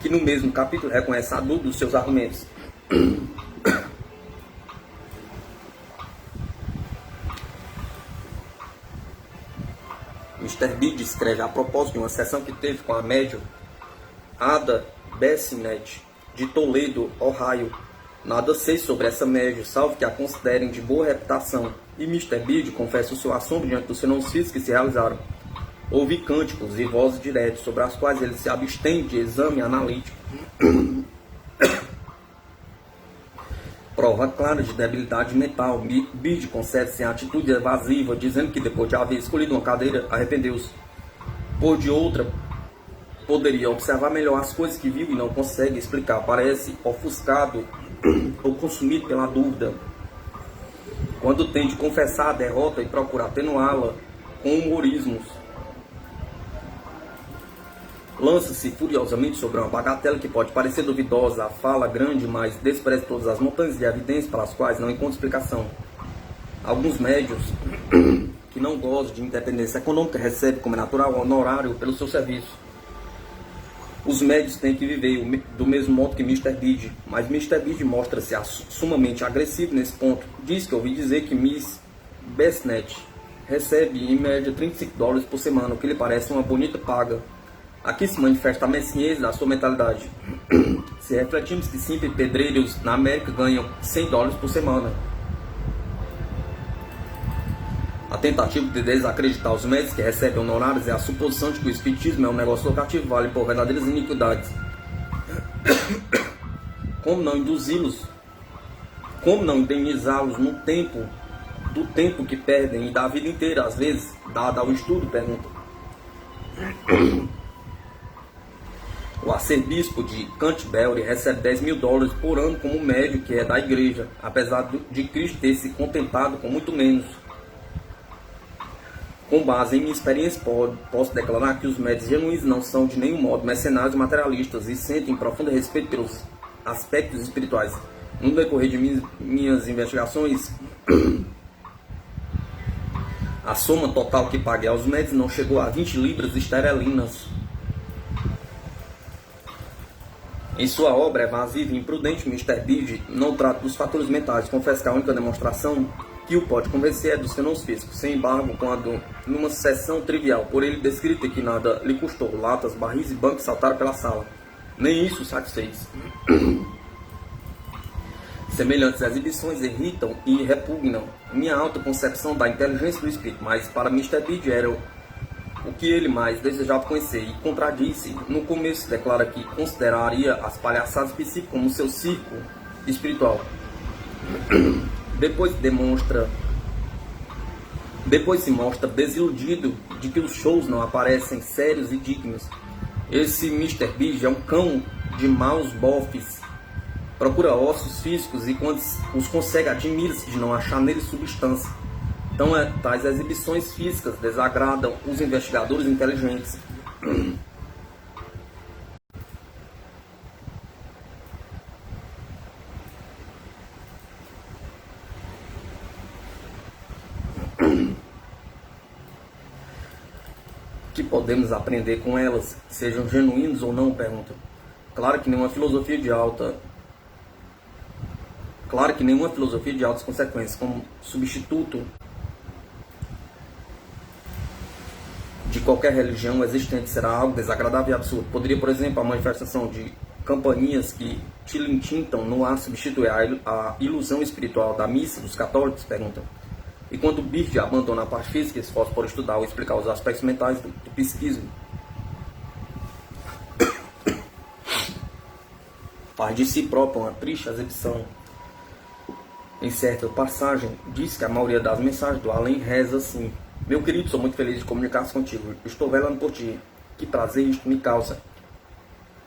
que no mesmo capítulo reconhece a dúvida dos seus argumentos. Mr. B descreve a propósito de uma sessão que teve com a médium Ada Bessinet, de Toledo, Ohio. Nada sei sobre essa médium, salvo que a considerem de boa reputação, e Mr. Bede confessa o seu assombro diante dos fenômenos físicos que se realizaram. Ouvi cânticos e vozes diretas, sobre as quais ele se abstém de exame analítico. Prova clara de debilidade mental. Bede concede-se a atitude evasiva, dizendo que depois de haver escolhido uma cadeira, arrependeu-se. Por de outra, poderia observar melhor as coisas que viu e não consegue explicar. Parece ofuscado ou consumido pela dúvida. Quando tem de confessar a derrota e procura atenuá-la com humorismos, lança-se furiosamente sobre uma bagatela que pode parecer duvidosa, a fala grande, mas despreza todas as montanhas de evidências para as quais não encontra explicação. Alguns médios que não gozam de independência econômica recebem como natural honorário pelo seu serviço. Os médios têm que viver do mesmo modo que Mr. Bede, mas Mr. Bede mostra-se sumamente agressivo nesse ponto. Diz que ouvi dizer que Miss Bessnet recebe em média $35 por semana, o que lhe parece uma bonita paga. Aqui se manifesta a mesquinhez da sua mentalidade. Se refletimos que simples pedreiros na América ganham $100 por semana. A tentativa de desacreditar os médicos que recebem honorários é a suposição de que o espiritismo é um negócio lucrativo, vale por verdadeiras iniquidades. Como não induzi-los? Como não indenizá-los do tempo que perdem e da vida inteira, às vezes, dada ao estudo? Pergunta. O arcebispo de Canterbury recebe $10.000 por ano como médio que é da igreja, apesar de Cristo ter se contentado com muito menos. Com base em minha experiência, posso declarar que os médios genuínos não são de nenhum modo mercenários materialistas e sentem profundo respeito pelos aspectos espirituais. No decorrer de minhas investigações, a soma total que paguei aos médios não chegou a 20 libras esterlinas. Em sua obra evasiva e imprudente, Mr. Bede não trata dos fatores mentais. Confesso que a única demonstração que o pode convencer é dos fenômenos físicos. Sem embargo, quando numa sessão trivial, por ele descrita que nada lhe custou, latas, barris e bancos saltaram pela sala. Nem isso satisfez. Semelhantes exibições irritam e repugnam minha alta concepção da inteligência do espírito, mas para Mr. Bede era o que ele mais desejava conhecer, e contradisse. No começo declara que consideraria as palhaçadas psíquicas como seu circo espiritual. Depois se mostra desiludido de que os shows não aparecem sérios e dignos. Esse Mr. Bede é um cão de maus bofes. Procura ossos físicos e quando os consegue admira-se de não achar neles substância. Então, tais exibições físicas desagradam os investigadores inteligentes. Que podemos aprender com elas, sejam genuínos ou não? Pergunta. Claro que nenhuma filosofia de altas consequências como substituto de qualquer religião existente será algo desagradável e absurdo. Poderia, por exemplo, a manifestação de campainhas que tilintintam no ar substituir a ilusão espiritual da missa dos católicos? Perguntam. E quando Bede abandona a parte física, esforça por estudar ou explicar os aspectos mentais do psiquismo, faz de si próprio uma triste exibição. Em certa passagem, diz que a maioria das mensagens do além reza assim: meu querido, sou muito feliz de comunicar-se contigo. Estou velando por ti. Que prazer isto me causa.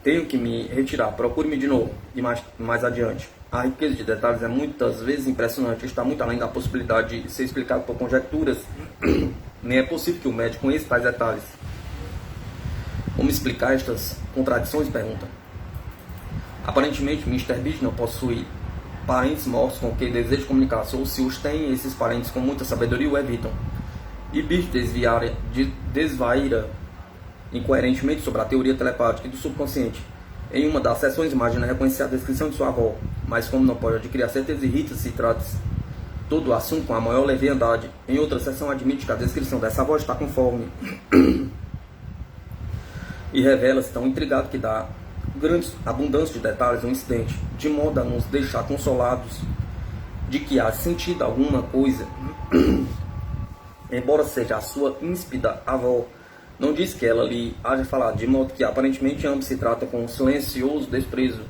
Tenho que me retirar. Procure-me de novo. E mais adiante. A riqueza de detalhes é muitas vezes impressionante. Está muito além da possibilidade de ser explicado por conjecturas. Nem é possível que o médico conheça tais detalhes. Como explicar estas contradições? Pergunta. Aparentemente, Mr. Bede não possui parentes mortos com quem deseja comunicar-se, ou se os tem, esses parentes com muita sabedoria o evitam. E Bede desvaira incoerentemente sobre a teoria telepática e do subconsciente. Em uma das sessões, imagina reconhecer a descrição de sua avó, mas como não pode adquirir a certeza, irrita-se e trata todo o assunto com a maior leviandade. Em outra sessão, admite que a descrição dessa avó está conforme e revela-se tão intrigado que dá grande abundância de detalhes no incidente, de modo a nos deixar consolados de que há sentido alguma coisa. Embora seja a sua íspida avó, não diz que ela lhe haja falado, de modo que aparentemente ambos se tratam com um silencioso desprezo.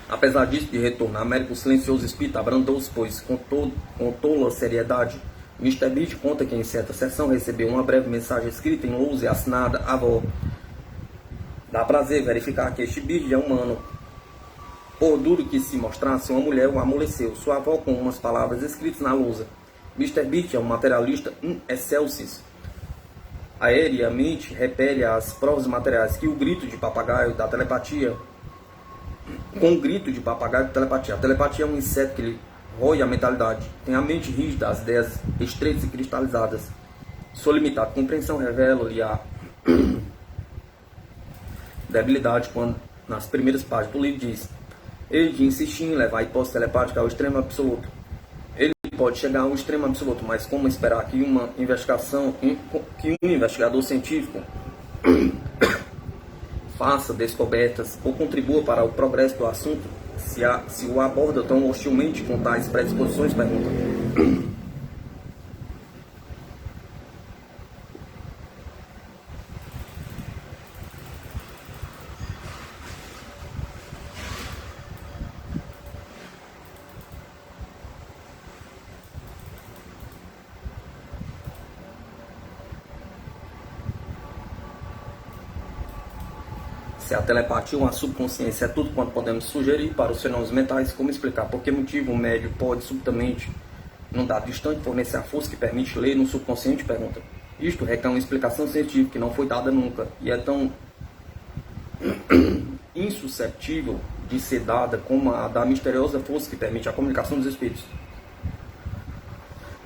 Apesar disso, de retorno à América, o silencioso espírito abrandou-se, pois, com tola seriedade, Mr. Beach conta que em certa sessão recebeu uma breve mensagem escrita em lousa e assinada avó. Dá prazer verificar que este Beach é humano. Por duro que se mostrasse uma mulher, o amoleceu. Sua avó com umas palavras escritas na lousa. Mr. Beach é um materialista in excelsis. Aéreamente repele as provas materiais que o grito de papagaio da telepatia. Com o grito de papagaio da telepatia. A telepatia é um inseto que lhe rói a mentalidade. Tem a mente rígida, as ideias estreitas e cristalizadas. Sua limitada compreensão revela-lhe a debilidade quando, nas primeiras páginas do livro, diz: ele insistir em levar a hipótese telepática ao extremo absoluto. Ele pode chegar ao extremo absoluto, mas como esperar que uma investigação, que um investigador científico faça descobertas ou contribua para o progresso do assunto, se o aborda tão hostilmente com tais predisposições? Pergunta. Se a telepatia ou a subconsciência é tudo quanto podemos sugerir para os fenômenos mentais, como explicar por que motivo um médium pode subitamente, num dado distante, fornecer a força que permite ler no subconsciente? Pergunta. Isto requer uma explicação científica que não foi dada nunca e é tão insuscetível de ser dada como a da misteriosa força que permite a comunicação dos espíritos.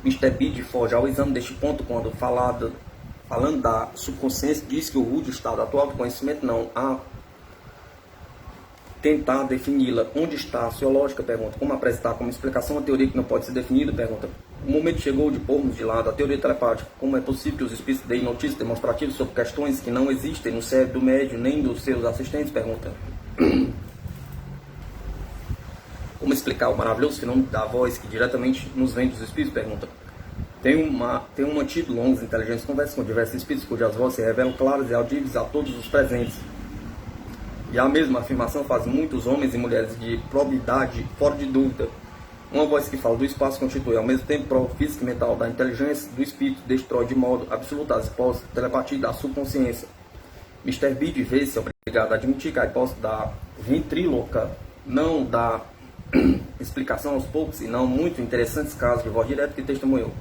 Mr. Bede foge ao exame deste ponto quando, falando da subconsciência, diz que o rude estado atual do conhecimento não há tentar defini-la. Onde está a sua lógica? Pergunta. Como apresentar como explicação a teoria que não pode ser definida? Pergunta. O momento chegou de pormos de lado a teoria telepática. Como é possível que os espíritos deem notícias demonstrativas sobre questões que não existem no cérebro do médium nem dos seus assistentes? Pergunta. Como explicar o maravilhoso fenômeno da voz que diretamente nos vem dos espíritos? Pergunta. Tenho mantido longas e inteligentes conversas com diversos espíritos cujas vozes se revelam claras e audíveis a todos os presentes. E a mesma afirmação faz muitos homens e mulheres de probidade fora de dúvida. Uma voz que fala do espaço constitui ao mesmo tempo prova física e mental da inteligência do espírito, destrói de modo absoluto as hipóteses de telepatia da subconsciência. Mr. Bede vê-se obrigado a admitir que a hipótese da ventríloca não dá explicação aos poucos e não muito interessantes casos de voz direta que testemunhou.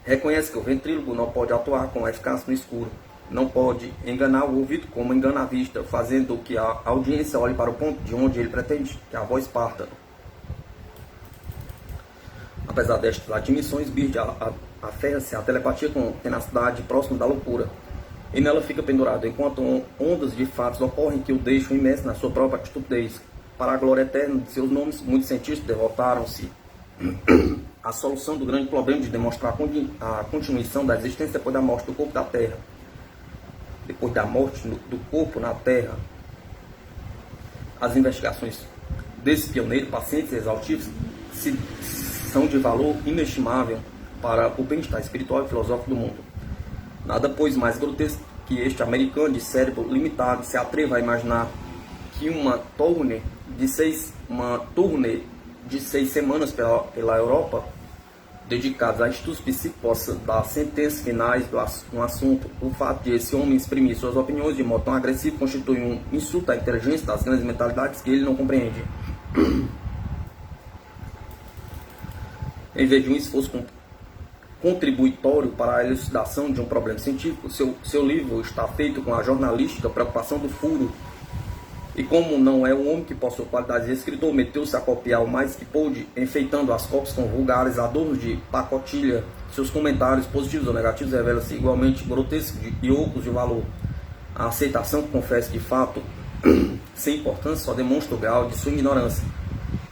Reconhece que o ventríloco não pode atuar com eficácia no escuro. Não pode enganar o ouvido como engana a vista, fazendo que a audiência olhe para o ponto de onde ele pretende que a voz parta. Apesar destas admissões, Bede aferra-se à telepatia com tenacidade próxima da loucura. E nela fica pendurado, enquanto ondas de fatos ocorrem que o deixam imerso na sua própria estupidez. Para a glória eterna de seus nomes, muitos cientistas devotaram-se à solução do grande problema de demonstrar a continuação da existência depois da morte do corpo da Terra. Depois da morte do corpo na Terra, as investigações desse pioneiro, pacientes e exaustivos, são de valor inestimável para o bem-estar espiritual e filosófico do mundo. Nada, pois, mais grotesco que este americano de cérebro limitado se atreva a imaginar que uma turnê de 6 semanas pela Europa, dedicados a estudos psíquicos, possa dar sentenças finais no assunto. O fato de esse homem exprimir suas opiniões de modo tão agressivo constitui um insulto à inteligência das grandes mentalidades que ele não compreende. Em vez de um esforço contributório para a elucidação de um problema científico, seu livro está feito com a jornalística preocupação do furo E como não é um homem que possui qualidade de escritor, meteu-se a copiar o mais que pôde, enfeitando as cópias com vulgares adornos de pacotilha. Seus comentários, positivos ou negativos, revelam-se igualmente grotescos e ocos de valor. A aceitação que confessa de fato, sem importância, só demonstra o grau de sua ignorância.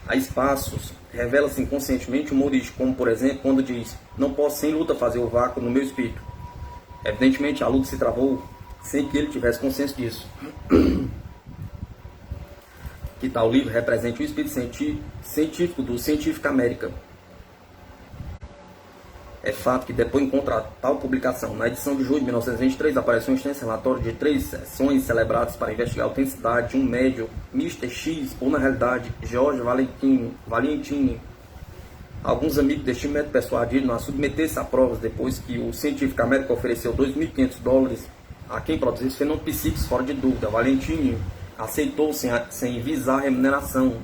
A espaços, revela-se inconscientemente humorístico, como por exemplo, quando diz: não posso sem luta fazer o vácuo no meu espírito. Evidentemente, a luta se travou sem que ele tivesse consciência disso. Que tal livro represente o espírito científico do Científica América. É fato que depois de encontrar tal publicação, na edição de julho de 1923, apareceu um extenso relatório de 3 sessões celebradas para investigar a autenticidade de um médium, Mr. X, ou na realidade, Jorge Valentini. Alguns amigos deste método persuadiram a submeter-se a provas depois que o Científico América ofereceu $2.500 a quem produzisse fenômenos psíquicos fora de dúvida. Valentini aceitou sem visar remuneração.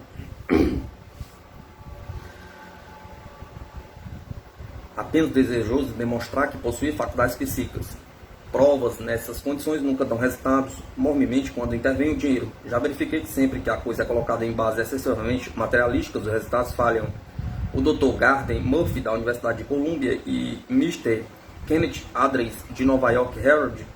Apenas desejoso de demonstrar que possuía faculdades psíquicas. Provas nessas condições nunca dão resultados, mormente quando intervém o dinheiro. Já verifiquei que sempre que a coisa é colocada em bases excessivamente materialísticas, os resultados falham. O Dr. Garden Murphy, da Universidade de Columbia, e Mr. Kenneth Adres, de Nova York Herald,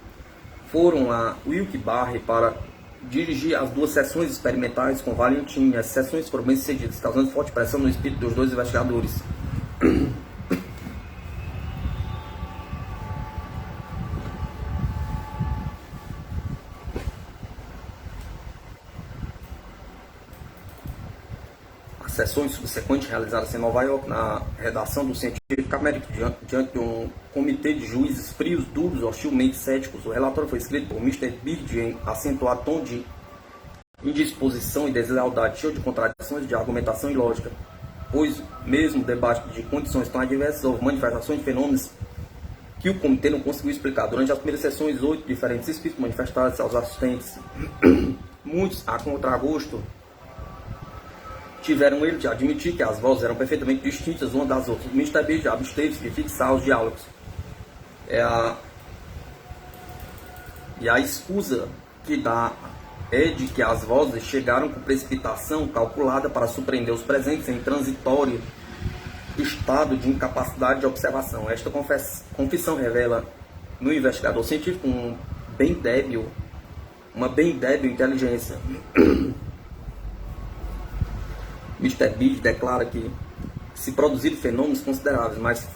foram a Wilkes-Barre para dirigir as 2 sessões experimentais com Valentini. As sessões foram bem sucedidas, causando forte pressão no espírito dos 2 investigadores. Sessões subsequentes realizadas em Nova York, na redação do Científico América, diante de um comitê de juízes frios, duros, hostilmente céticos. O relatório foi escrito por Mr. Bird em acentuado tom de indisposição e deslealdade, cheio de contradições de argumentação e lógica, pois mesmo debate de condições tão adversas, houve manifestações de fenômenos que o comitê não conseguiu explicar. Durante as primeiras sessões, 8 diferentes espíritos manifestaram-se aos assistentes. Muitos, a contragosto, tiveram ele de admitir que as vozes eram perfeitamente distintas umas das outras. Mr. Bird absteve-se de fixar os diálogos. E a escusa que dá é de que as vozes chegaram com precipitação calculada para surpreender os presentes em transitório estado de incapacidade de observação. Esta confissão revela no investigador científico uma bem débil inteligência. Mr. Bird declara que se produziram fenômenos consideráveis, mas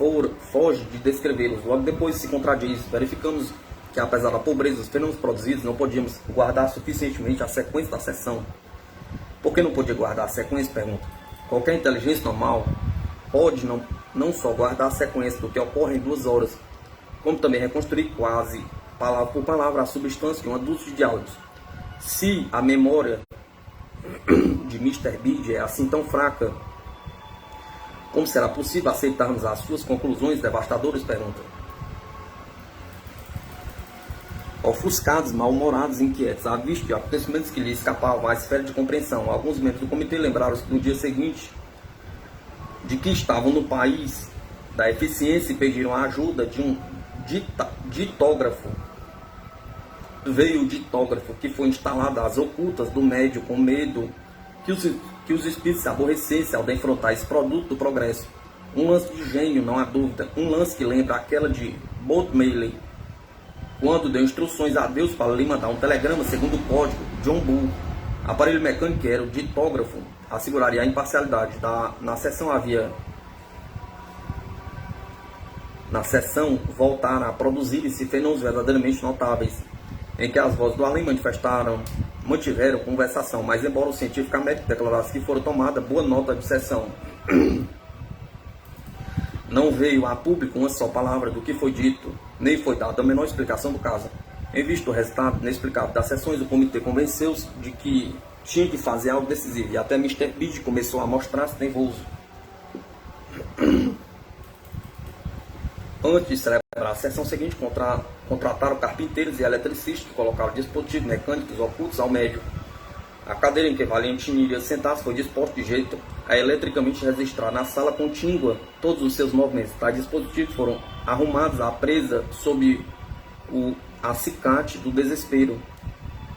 foge de descrevê-los. Logo depois se contradiz. Verificamos que, apesar da pobreza dos fenômenos produzidos, não podíamos guardar suficientemente a sequência da sessão. Por que não podia guardar a sequência? Pergunta. Qualquer inteligência normal pode não só guardar a sequência do que ocorre em 2 horas, como também reconstruir quase, palavra por palavra, a substância de uma dúzia de diálogos. Se a memória de Mr. Bird é assim tão fraca, como será possível aceitarmos as suas conclusões devastadoras? Pergunta. Ofuscados, mal-humorados, inquietos, à vista de acontecimentos que lhe escapavam à esfera de compreensão, alguns membros do comitê lembraram-se no dia seguinte de que estavam no país da eficiência e pediram a ajuda de um ditógrafo. Veio o ditógrafo, que foi instalado às ocultas do médio com medo que os espíritos se aborrecessem ao defrontar esse produto do progresso. Um lance de gênio, não há dúvida. Um lance que lembra aquela de Bolt-Mealy, quando deu instruções a Deus para lhe mandar um telegrama segundo o código John Bull. Aparelho mecânico, que era o ditógrafo, asseguraria a imparcialidade. Na sessão voltaram a produzir-se fenômenos verdadeiramente notáveis, em que as vozes do além mantiveram conversação, mas embora o Científico América declarasse que fora tomada boa nota de sessão, não veio a público uma só palavra do que foi dito, nem foi dada a menor explicação do caso. Em vista do resultado inexplicável das sessões, o comitê convenceu-se de que tinha que fazer algo decisivo, e até Mr. Bird começou a mostrar-se nervoso. Antes de celebrar a sessão seguinte, contrataram carpinteiros e eletricistas que colocaram dispositivos mecânicos ocultos ao médium. A cadeira em que Valentini iria sentar-se foi disposta de jeito a eletricamente registrar na sala contígua todos os seus movimentos. Tais dispositivos foram arrumados à presa sob o acicate do desespero.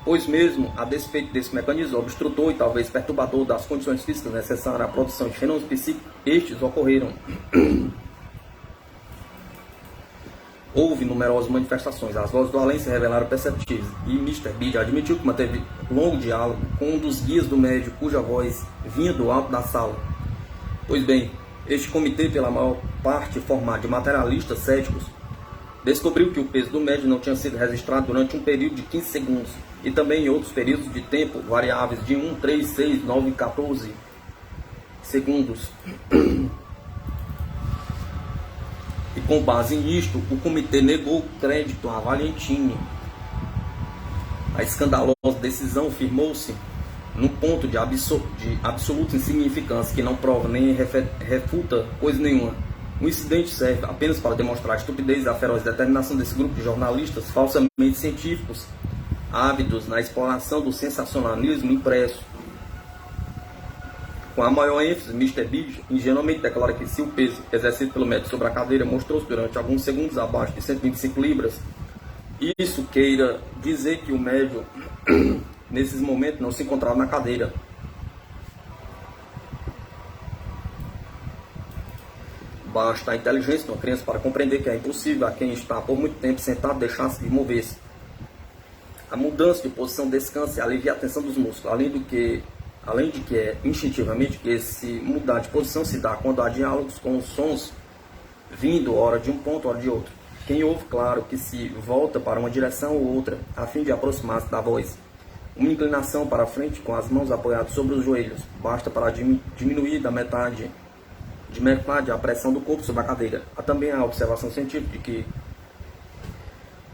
pois mesmo a despeito desse mecanismo obstrutor e talvez perturbador das condições físicas necessárias à produção de fenômenos psíquicos, estes ocorreram. Houve numerosas manifestações, as vozes do além se revelaram perceptíveis, e Mr. Bid admitiu que manteve longo diálogo com um dos guias do médio, cuja voz vinha do alto da sala. Pois bem, este comitê, pela maior parte formado de materialistas céticos, descobriu que o peso do médio não tinha sido registrado durante um período de 15 segundos, e também em outros períodos de tempo variáveis de 1, 3, 6, 9 e 14 segundos. E com base nisto, o comitê negou crédito a Valentini. A escandalosa decisão firmou-se num ponto de absoluta insignificância que não prova nem refuta coisa nenhuma. O incidente serve apenas para demonstrar a estupidez e a feroz determinação desse grupo de jornalistas falsamente científicos, ávidos na exploração do sensacionalismo impresso. Com a maior ênfase, Mr. Bid ingenuamente declara que se o peso exercido pelo médico sobre a cadeira mostrou-se durante alguns segundos abaixo de 125 libras, isso queira dizer que o médium, nesses momentos, não se encontrava na cadeira. Basta a inteligência de uma criança para compreender que é impossível a quem está por muito tempo sentado deixar-se de mover-se. A mudança de posição descansa e alivia a tensão dos músculos, além de que é instintivamente que esse mudar de posição se dá quando há diálogos com os sons vindo ora de um ponto, ora de outro. Quem ouve, claro, que se volta para uma direção ou outra, a fim de aproximar-se da voz. Uma inclinação para a frente com as mãos apoiadas sobre os joelhos, basta para diminuir de metade a pressão do corpo sobre a cadeira. Há também a observação científica de que,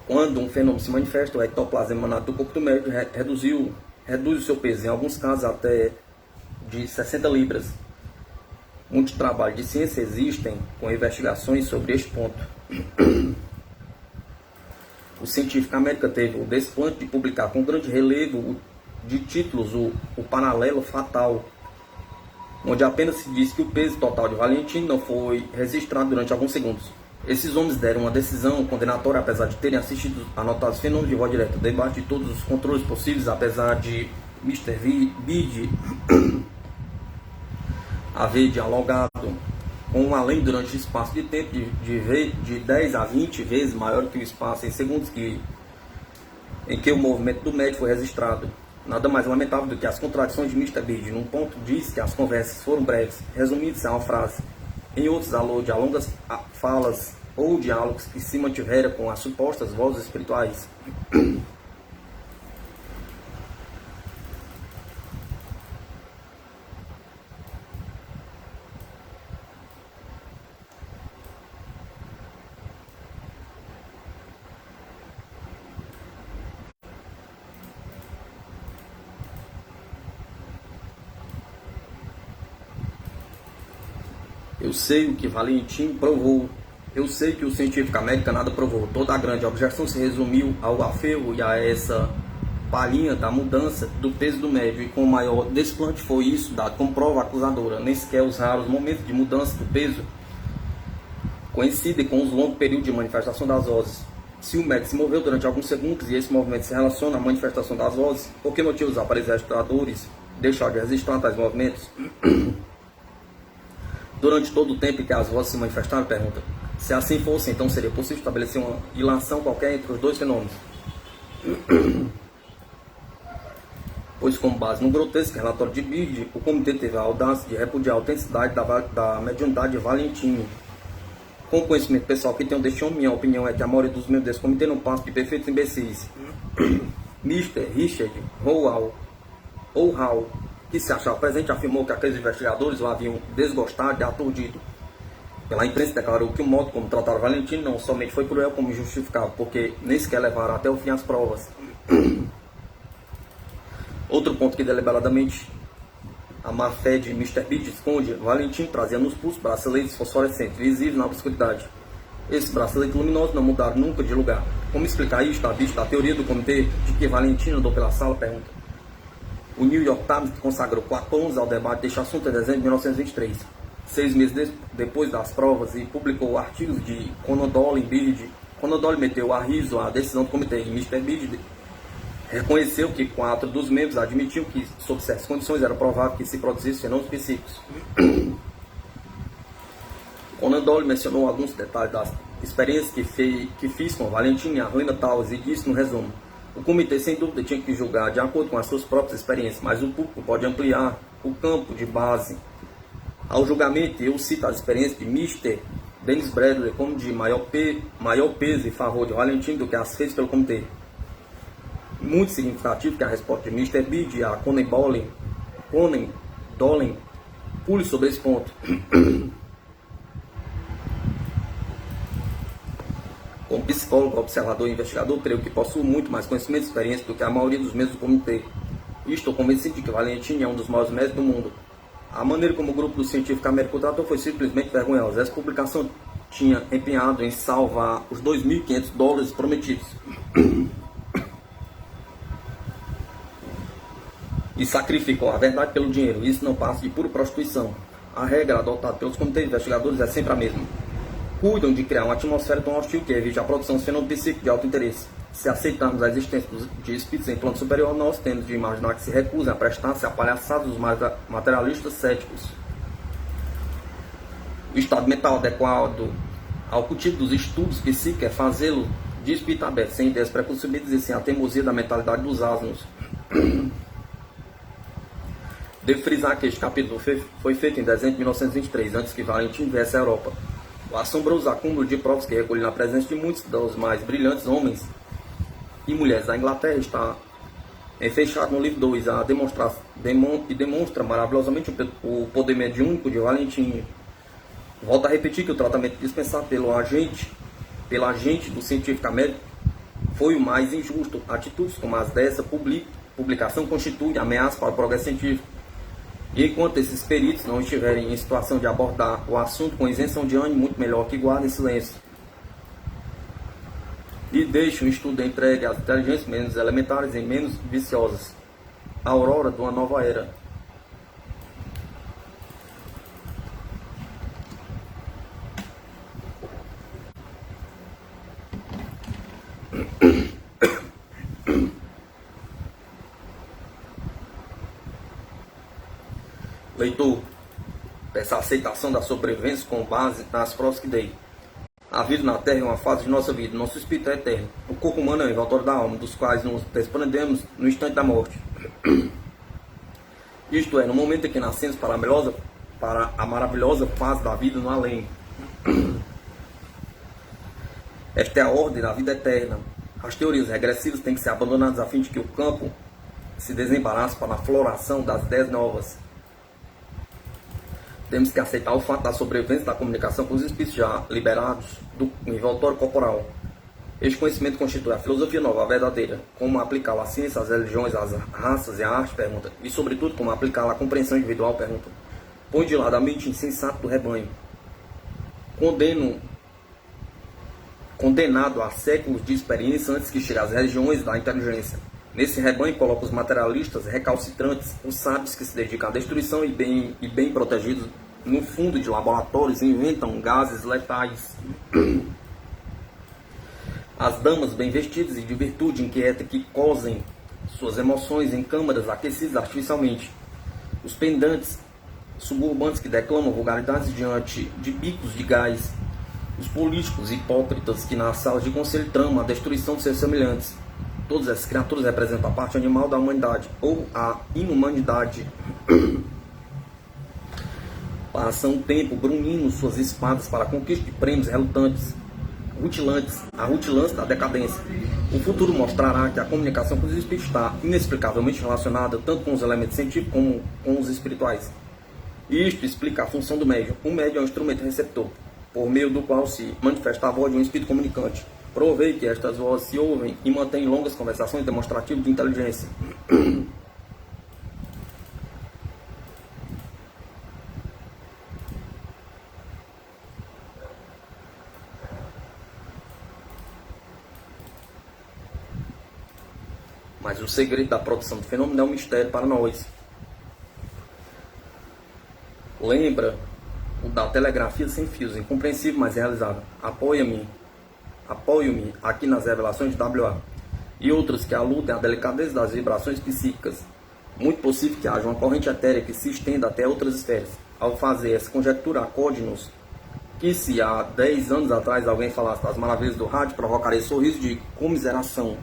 quando um fenômeno se manifesta, o ectoplasma emanado do corpo do médico reduz o seu peso, em alguns casos até de 60 libras. Muitos trabalhos de ciência existem com investigações sobre este ponto. O científico americano teve o desplante de publicar com grande relevo de títulos o Paralelo Fatal, onde apenas se diz que o peso total de Valentini não foi registrado durante alguns segundos. Esses homens deram uma decisão condenatória, apesar de terem assistido a notados fenômenos de voz direta, debate de todos os controles possíveis, apesar de Mr. Bid haver dialogado com um além durante o espaço de tempo de 10 a 20 vezes maior que o espaço em segundos em que o movimento do médico foi registrado. Nada mais lamentável do que as contradições de Mr. Bid. Num ponto diz que as conversas foram breves, resumidas em uma frase. Em outros alude a longas falas ou diálogos que se mantiveram com as supostas vozes espirituais. Eu sei o que Valentim provou. Eu sei que o científico americano nada provou. Toda a grande objeção se resumiu ao aferro e a essa palhinha da mudança do peso do médio. E com o maior desplante foi isso dado como prova acusadora. Nem sequer os raros momentos de mudança do peso coincidem com os longos períodos de manifestação das vozes. Se o médico se moveu durante alguns segundos e esse movimento se relaciona à manifestação das vozes, por que motivo os aparelhos registradores deixaram de registrar tais movimentos? Durante todo o tempo em que as vozes se manifestaram, pergunta. Se assim fosse, então seria possível estabelecer uma ilação qualquer entre os dois fenômenos. Pois, com base no grotesco relatório de Bid, o comitê teve a audácia de repudiar a autenticidade da mediunidade de Valentini. Com o conhecimento pessoal que tenho deste homem, minha opinião é que a maioria dos membros desse comitê não passa de perfeitos imbecis. Mr. Richard Howell, que se achava presente, afirmou que aqueles investigadores o haviam desgostado e aturdido. Pela imprensa declarou que o modo como trataram Valentini não somente foi cruel como injustificável, porque nem sequer levaram até o fim as provas. Outro ponto que deliberadamente a má fé de Mr. Bid esconde, Valentini trazia nos pulsos braceletes fosforescentes, visíveis na obscuridade. Esses braceletes luminosos não mudaram nunca de lugar. Como explicar isto à vista da teoria do comitê de que Valentini andou pela sala? Pergunta. O New York Times consagrou 4 coluna ao debate deste assunto em dezembro de 1923, 6 meses depois das provas, e publicou artigos de Conan Doyle e Bid. Conan Doyle meteu a riso a decisão do comitê e Mr. Bid reconheceu que 4 dos membros admitiam que, sob certas condições, era provável que se produzissem fenômenos psíquicos. Conan Doyle mencionou alguns detalhes das experiências que fiz com Valentim e Arlena Towers e disse no resumo: o comitê sem dúvida tinha que julgar de acordo com as suas próprias experiências, mas o público pode ampliar o campo de base ao julgamento. Eu cito as experiências de Mr. Dennis Bradley como de maior peso e favor de Valentim do que as feitas pelo comitê. Muito significativo que a resposta de Mr. Bede e a Conan Doyle pule sobre esse ponto. Como psicólogo, observador e investigador, creio que possuo muito mais conhecimento e experiência do que a maioria dos membros do comitê. E estou convencido de que Valentim é um dos maiores médicos do mundo. A maneira como o grupo do científico Américo tratou foi simplesmente vergonhosa. Essa publicação tinha empenhado em salvar os $2.500 prometidos. E sacrificou a verdade pelo dinheiro. Isso não passa de pura prostituição. A regra adotada pelos comitês investigadores é sempre a mesma. Cuidam de criar uma atmosfera tão hostil que evite a produção de fenômenos psíquicos de alto interesse. Se aceitarmos a existência de espíritos em plano superior, nós temos de imaginar que se recusam a prestar-se a palhaçadas dos materialistas céticos. O estado mental adequado ao cultivo dos estudos psíquicos é fazê-lo de espírito aberto, sem ideias preconcebidas e sem a teimosia da mentalidade dos asnos. Devo frisar que este capítulo foi feito em dezembro de 1923, antes que Valentim viesse à Europa. O assombroso acúmulo de provas que recolhi na presença de muitos dos mais brilhantes homens e mulheres da Inglaterra está fechado no livro 2, e demonstra maravilhosamente o poder mediúnico de Valentim. Volto a repetir que o tratamento dispensado pela agente do científico Américo foi o mais injusto. Atitudes como as dessa publicação constituem ameaça para o progresso científico. E enquanto esses peritos não estiverem em situação de abordar o assunto com isenção de ânimo, muito melhor que guardem silêncio. E deixem o estudo entregue às inteligências menos elementares e menos viciosas. A aurora de uma nova era. Leitor, peça a aceitação da sobrevivência com base nas provas que dei. A vida na Terra é uma fase de nossa vida, nosso espírito é eterno. O corpo humano é o envoltório da alma, dos quais nos desprendemos no instante da morte. Isto é, no momento em que nascemos para a maravilhosa fase da vida no além. Esta é a ordem da vida eterna. As teorias regressivas têm que ser abandonadas a fim de que o campo se desembarace para a floração das ideias novas. Temos que aceitar o fato da sobrevivência da comunicação com os espíritos já liberados do envoltório corporal. Este conhecimento constitui a filosofia nova, a verdadeira. Como aplicá-la à ciência, às religiões, às raças e à arte, pergunta. E, sobretudo, como aplicá-la à compreensão individual, pergunta. Põe de lado a mente insensata do rebanho. Condenado a séculos de experiência antes que chegue às religiões da inteligência. Nesse rebanho coloca os materialistas recalcitrantes, os sábios que se dedicam à destruição e bem protegidos no fundo de laboratórios inventam gases letais. As damas bem vestidas e de virtude inquieta que cosem suas emoções em câmaras aquecidas artificialmente. Os pendantes suburbanos que declamam vulgaridades diante de bicos de gás. Os políticos hipócritas que nas salas de conselho tramam a destruição de seus semelhantes. Todas essas criaturas representam a parte animal da humanidade, ou a inumanidade. Passam o tempo brunindo suas espadas para a conquista de prêmios relutantes, rutilantes, a rutilância da decadência. O futuro mostrará que a comunicação com os espíritos está inexplicavelmente relacionada tanto com os elementos científicos como com os espirituais. Isto explica a função do médium. O médium é um instrumento receptor, por meio do qual se manifesta a voz de um espírito comunicante. Provei que estas vozes se ouvem e mantêm longas conversações demonstrativas de inteligência. Mas o segredo da produção do fenômeno é um mistério para nós. Lembra o da telegrafia sem fios, incompreensível, mas realizável. Apoio-me aqui nas revelações de W.A. e outras que aludem à delicadeza das vibrações psíquicas. Muito possível que haja uma corrente etérea que se estenda até outras esferas. Ao fazer essa conjectura, acode-nos que se há 10 anos atrás alguém falasse das maravilhas do rádio, provocaria sorriso de comiseração.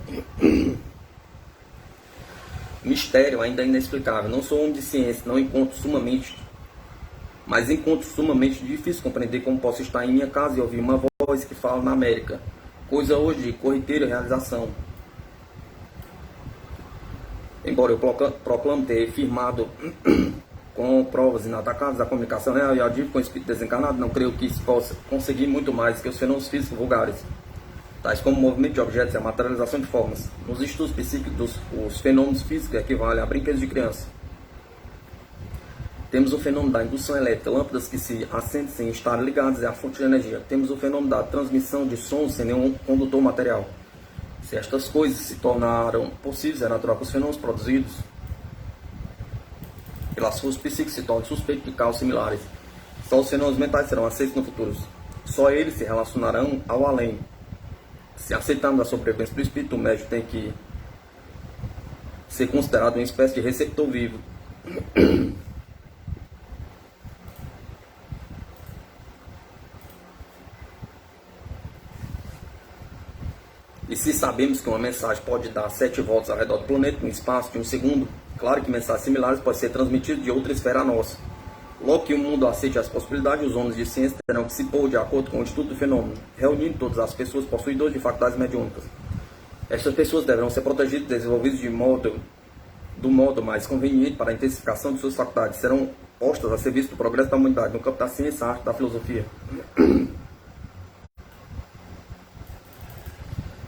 Mistério ainda inexplicável. Não sou homem de ciência, não encontro sumamente difícil compreender como posso estar em minha casa e ouvir uma voz que fala na América. Coisa hoje de corriqueira realização. Embora eu proclame ter firmado com provas inatacáveis a comunicação real e audível com o espírito desencarnado, não creio que isso possa conseguir muito mais que os fenômenos físicos vulgares, tais como o movimento de objetos e a materialização de formas. Nos estudos psíquicos, os fenômenos físicos equivalem a brinquedos de criança. Temos o fenômeno da indução elétrica, lâmpadas que se acendem sem estar ligadas à fonte de energia. Temos o fenômeno da transmissão de sons sem nenhum condutor material. Se estas coisas se tornaram possíveis, é natural que os fenômenos produzidos pelas forças psíquicas se tornem suspeitos de causas similares. Só os fenômenos mentais serão aceitos no futuro. Só eles se relacionarão ao além. Se aceitarmos a sobrevivência do espírito, o médium tem que ser considerado uma espécie de receptor vivo. E se sabemos que uma mensagem pode dar 7 voltas ao redor do planeta no espaço de um segundo, claro que mensagens similares podem ser transmitidas de outra esfera a nossa. Logo que o mundo aceite as possibilidades, os homens de ciência terão que se pôr de acordo com o estudo do fenômeno, reunindo todas as pessoas possuidoras de faculdades mediúnicas. Estas pessoas deverão ser protegidas e desenvolvidas do modo mais conveniente para a intensificação de suas faculdades. Serão postas a serviço do progresso da humanidade no campo da ciência, arte e da filosofia.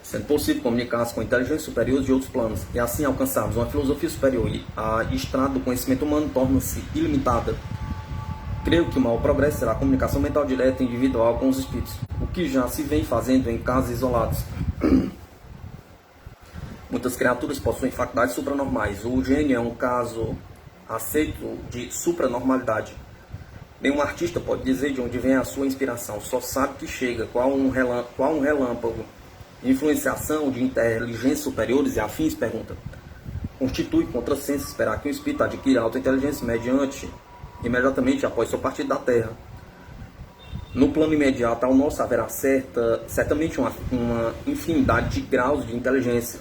Sendo possível comunicar-se com inteligências superiores de outros planos e assim alcançarmos uma filosofia superior e a estrada do conhecimento humano torna-se ilimitada. Creio que o maior progresso será a comunicação mental direta e individual com os espíritos, o que já se vem fazendo em casos isolados. Muitas criaturas possuem faculdades supranormais. O gênio é um caso aceito de supranormalidade. Nenhum artista pode dizer de onde vem a sua inspiração, só sabe que chega, qual um relâmpago. Influenciação de inteligências superiores e afins, pergunta. Constitui contrassenso esperar que o espírito adquira alta inteligência imediatamente após sua partida da Terra. No plano imediato ao nosso haverá certamente uma infinidade de graus de inteligência.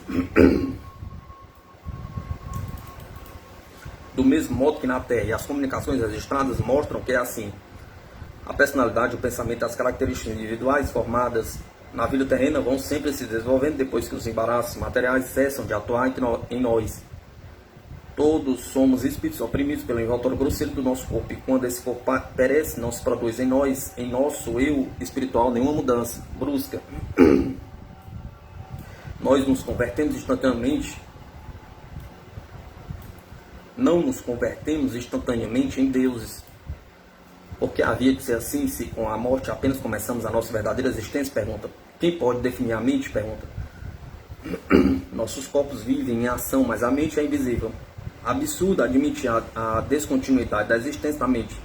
Do mesmo modo que na Terra, e as comunicações registradas mostram que é assim. A personalidade, o pensamento e as características individuais formadas na vida terrena vão sempre se desenvolvendo depois que os embaraços materiais cessam de atuar em nós. Todos somos espíritos oprimidos pelo envoltório grosseiro do nosso corpo, e quando esse corpo perece, não se produz em nós, em nosso eu espiritual, nenhuma mudança brusca. Nós nos convertemos instantaneamente, não nos convertemos instantaneamente em deuses. Porque havia de ser assim se com a morte apenas começamos a nossa verdadeira existência? Pergunta. Quem pode definir a mente? Pergunta. Nossos corpos vivem em ação, mas a mente é invisível. Absurdo admitir a descontinuidade da existência da mente.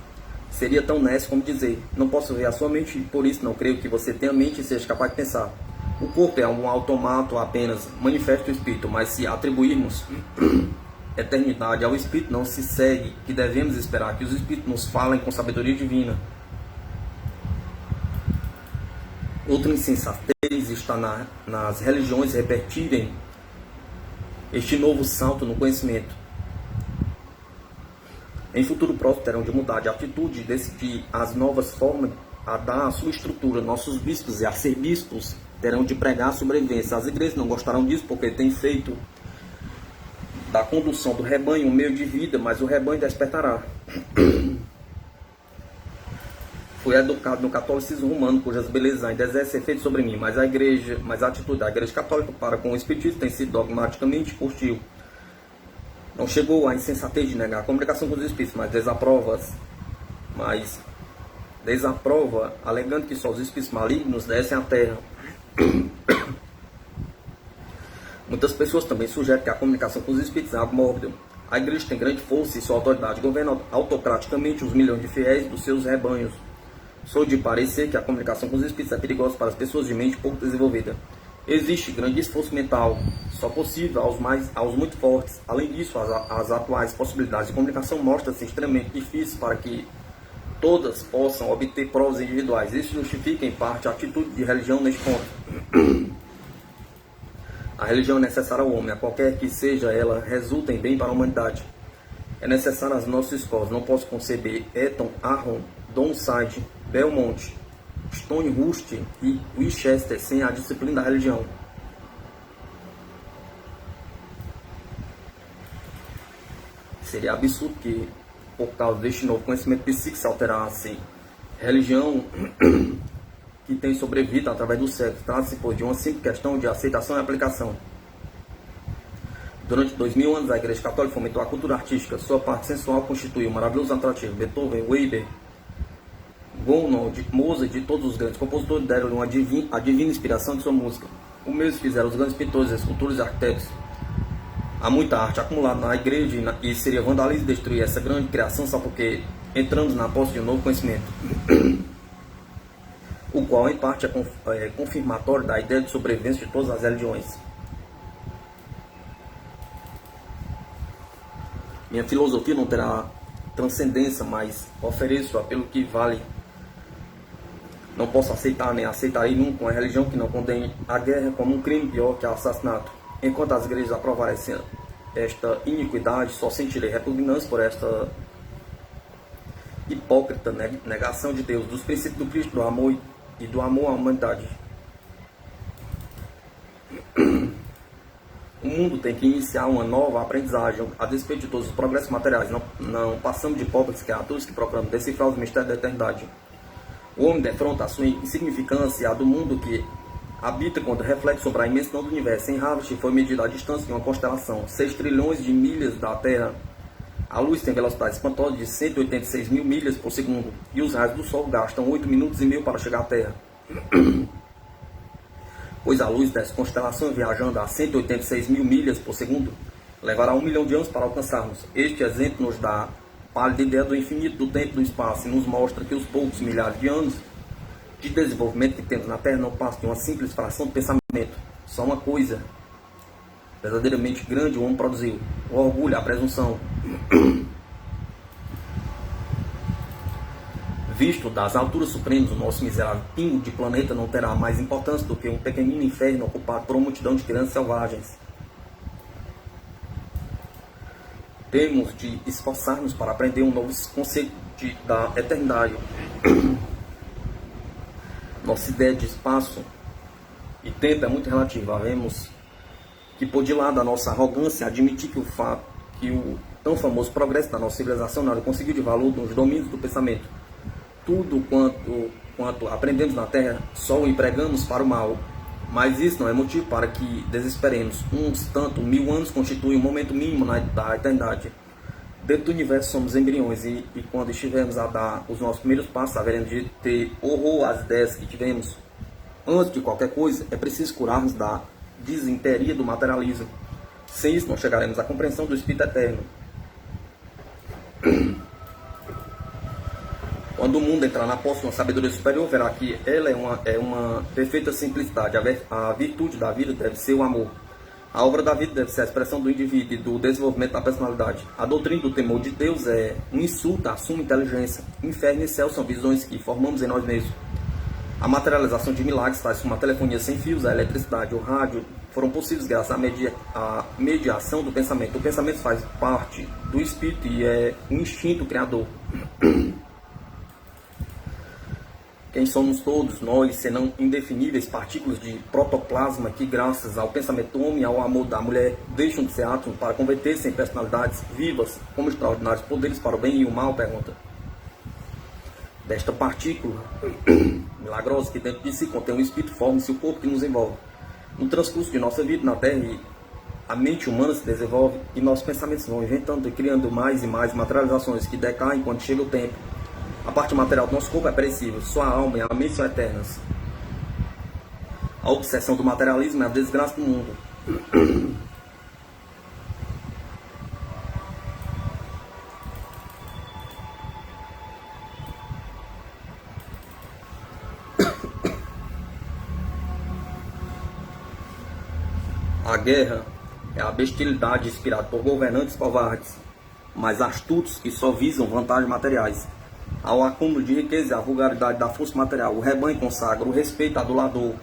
Seria tão nécio como dizer, não posso ver a sua mente, por isso não creio que você tenha mente e seja capaz de pensar. O corpo é um automato apenas, manifesta o espírito, mas se atribuirmos eternidade ao espírito, não se segue que devemos esperar que os espíritos nos falem com sabedoria divina. Outra insensatez está nas religiões repetirem este novo salto no conhecimento. Em futuro próximo terão de mudar de atitude e decidir as novas formas a dar a sua estrutura. Nossos bispos e arcebispos terão de pregar a sobrevivência. As igrejas não gostarão disso porque têm feito da condução do rebanho um meio de vida, mas o rebanho despertará. Fui educado no catolicismo romano, cujas belezas ainda exercem efeito sobre mim, mas a atitude da igreja católica para com o espiritismo tem sido dogmaticamente hostil. Não chegou à insensatez de negar a comunicação com os espíritos, mas desaprova, alegando que só os espíritos malignos descem à terra. Muitas pessoas também sugerem que a comunicação com os espíritos é algo mórbido. A igreja tem grande força e sua autoridade governa autocraticamente os milhões de fiéis dos seus rebanhos. Sou de parecer que a comunicação com os espíritos é perigosa para as pessoas de mente pouco desenvolvida. Existe grande esforço mental, só possível aos muito fortes. Além disso, as atuais possibilidades de comunicação mostram-se extremamente difíceis para que todas possam obter provas individuais. Isso justifica, em parte, a atitude de religião neste ponto. A religião é necessária ao homem, a qualquer que seja ela, resulta em bem para a humanidade. É necessário às nossas escolas. Não posso conceber Eton, Arron, Downside, Belmont, Stone Rust e Winchester sem a disciplina da religião. Seria absurdo que, por causa deste novo conhecimento psíquico, se alterasse religião que tem sobrevivido através do século. Trata-se, pois, de uma simples questão de aceitação e aplicação. Durante 2000 anos, a Igreja Católica fomentou a cultura artística. Sua parte sensual constituiu um maravilhoso atrativo. Beethoven, Weber, Gounod, Mozart e todos os grandes compositores deram a divina inspiração de sua música. O mesmo fizeram os grandes pintores, escultores e arquitetos. Há muita arte acumulada na igreja e seria vandalismo destruir essa grande criação só porque entramos na posse de um novo conhecimento, o qual em parte é confirmatório da ideia de sobrevivência de todas as religiões. Minha filosofia não terá transcendência, mas ofereço-a pelo que vale. Não posso aceitar nem aceitarei nunca uma religião que não condene a guerra como um crime pior que o assassinato. Enquanto as igrejas aprovarem esta iniquidade, só sentirei repugnância por esta hipócrita negação de Deus, dos princípios do Cristo, do amor e do amor à humanidade. O mundo tem que iniciar uma nova aprendizagem a despeito de todos os progressos materiais. Não passamos de pobres criaturas que procuram decifrar os mistérios da eternidade. O homem defronta a sua insignificância e a do mundo que habita quando reflete sobre a imensidão do universo. Em Harvard foi medida a distância de uma constelação, 6 trilhões de milhas da Terra. A luz tem velocidade espantosa de 186 mil milhas por segundo e os raios do Sol gastam 8 minutos e meio para chegar à Terra. Pois a luz dessa constelação, viajando a 186 mil milhas por segundo, levará 1 milhão de anos para alcançarmos. Este exemplo nos dá pálida ideia do infinito do tempo e do espaço e nos mostra que os poucos milhares de anos de desenvolvimento que temos na Terra não passam de uma simples fração de pensamento. Só uma coisa verdadeiramente grande o homem produziu: o orgulho, a presunção. Visto das alturas supremas, o nosso miserável pingo de planeta não terá mais importância do que um pequenino inferno ocupado por uma multidão de crianças selvagens. Temos de esforçar-nos para aprender um novo conceito da eternidade. Nossa ideia de espaço e tempo é muito relativa. Vemos que, por de lado da nossa arrogância, admitir que o tão famoso progresso da nossa civilização nada conseguiu de valor nos domínios do pensamento. Tudo quanto aprendemos na Terra, só o empregamos para o mal. Mas isso não é motivo para que desesperemos. Uns tanto 1000 anos constituem um momento mínimo da eternidade. Dentro do universo somos embriões e quando estivermos a dar os nossos primeiros passos, haveremos de ter horror às ideias que tivemos. Antes de qualquer coisa, é preciso curar-nos da disenteria do materialismo. Sem isso, não chegaremos à compreensão do Espírito Eterno. Quando o mundo entrar na posse de uma sabedoria superior, verá que ela é uma perfeita simplicidade. A virtude da vida deve ser o amor. A obra da vida deve ser a expressão do indivíduo e do desenvolvimento da personalidade. A doutrina do temor de Deus é um insulto à suma inteligência. Inferno e céu são visões que formamos em nós mesmos. A materialização de milagres, tais como a telefonia sem fios, a eletricidade, o rádio, foram possíveis graças à mediação do pensamento. O pensamento faz parte do espírito e é um instinto criador. Quem somos todos nós, senão indefiníveis partículas de protoplasma que, graças ao pensamento do homem e ao amor da mulher, deixam de ser átomos para converter-se em personalidades vivas, como extraordinários poderes para o bem e o mal? Pergunta. Desta partícula milagrosa que dentro de si contém um espírito, forma-se o corpo que nos envolve. No transcurso de nossa vida na Terra, a mente humana se desenvolve e nossos pensamentos vão inventando e criando mais e mais materializações que decaem quando chega o tempo. A parte material do nosso corpo é perecível, sua alma e a mente são eternas. A obsessão do materialismo é a desgraça do mundo. A guerra é a bestialidade inspirada por governantes covardes, mas astutos que só visam vantagens materiais. Ao acúmulo de riqueza e à vulgaridade da força material, o rebanho consagra o respeito adulador.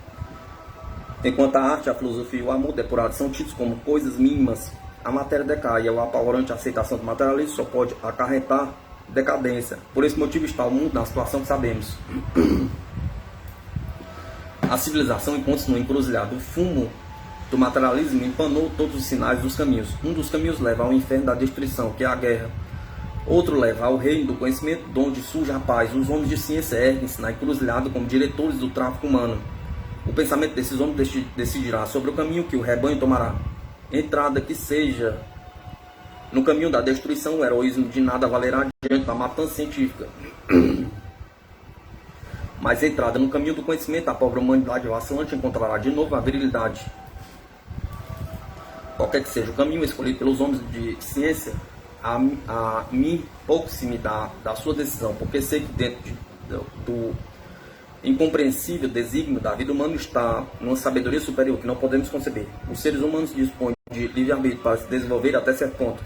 Enquanto a arte, a filosofia e o amor depurado são tidos como coisas mínimas, a matéria decai e a apavorante aceitação do materialismo só pode acarretar decadência. Por esse motivo está o mundo na situação que sabemos. A civilização encontra-se no encruzilhado. O fumo do materialismo empanou todos os sinais dos caminhos. Um dos caminhos leva ao inferno da destruição, que é a guerra. Outro leva ao reino do conhecimento, de onde surge a paz. Os homens de ciência erguem-se na encruzilhada como diretores do tráfico humano. O pensamento desses homens decidirá sobre o caminho que o rebanho tomará. Entrada que seja no caminho da destruição, o heroísmo de nada valerá diante da matança científica. Mas entrada no caminho do conhecimento, a pobre humanidade vacilante encontrará de novo a virilidade. Qualquer que seja o caminho escolhido pelos homens de ciência, a mim pouco se me dá da sua decisão, porque sei que dentro do incompreensível desígnio da vida humana está uma sabedoria superior que não podemos conceber. Os seres humanos dispõem de livre-arbítrio para se desenvolver até certo ponto,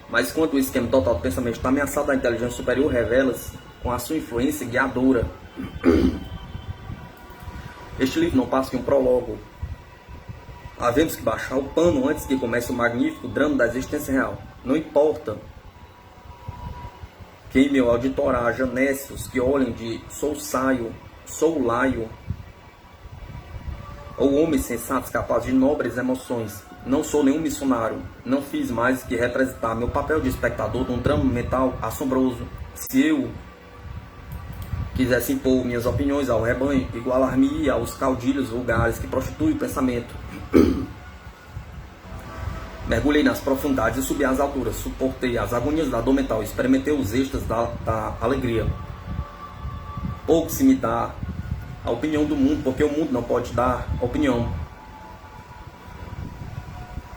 mas quando o esquema total do pensamento está ameaçado, a inteligência superior revela-se com a sua influência guiadora. Este livro não passa que um prólogo. Havemos que baixar o pano antes que comece o magnífico drama da existência real. Não importa que em meu auditório haja nécios que olhem de soulaio, ou homens sensatos capazes de nobres emoções. Não sou nenhum missionário, não fiz mais que representar meu papel de espectador de um drama mental assombroso. Se eu quisesse impor minhas opiniões ao rebanho, igualar-me aos caudilhos vulgares que prostituem o pensamento. Mergulhei nas profundidades e subi às alturas, suportei as agonias da dor mental, experimentei os êxtases da alegria. Pouco se me dá a opinião do mundo, porque o mundo não pode dar opinião.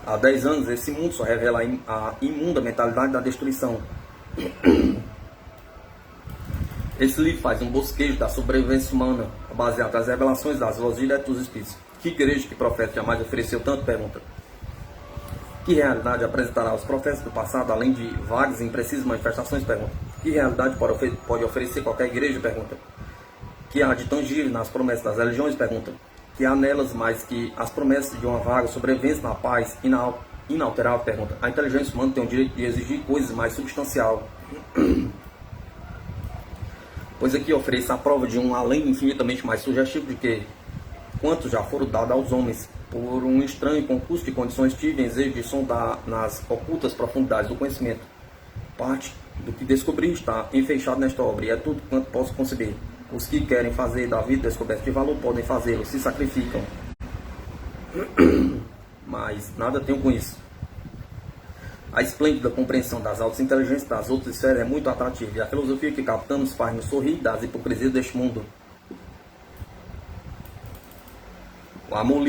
Há 10 anos, esse mundo só revela a imunda mentalidade da destruição. Esse livro faz um bosquejo da sobrevivência humana, baseado nas revelações das vozes diretas dos espíritos. Que igreja que profeta jamais ofereceu tanto? Pergunta. Que realidade apresentará aos profetas do passado, além de vagas e imprecisas manifestações? Pergunta. Que realidade pode oferecer qualquer igreja? Pergunta. Que há de tangível nas promessas das religiões? Pergunta. Que há nelas mais que as promessas de uma vaga sobrevivência na paz inalterável? Pergunta. A inteligência humana tem o direito de exigir coisas mais substanciais. Pois aqui ofereço a prova de um além infinitamente mais sugestivo de que quantos já foram dados aos homens. Por um estranho concurso de condições tive desejo de sondar nas ocultas profundidades do conhecimento. Parte do que descobri está enfeixado nesta obra, e é tudo quanto posso conceber. Os que querem fazer da vida descoberta de valor podem fazê-lo, se sacrificam. Mas nada tenho com isso. A esplêndida compreensão das altas inteligências das outras esferas é muito atrativa, e a filosofia que captamos faz-nos sorrir das hipocrisias deste mundo. O amor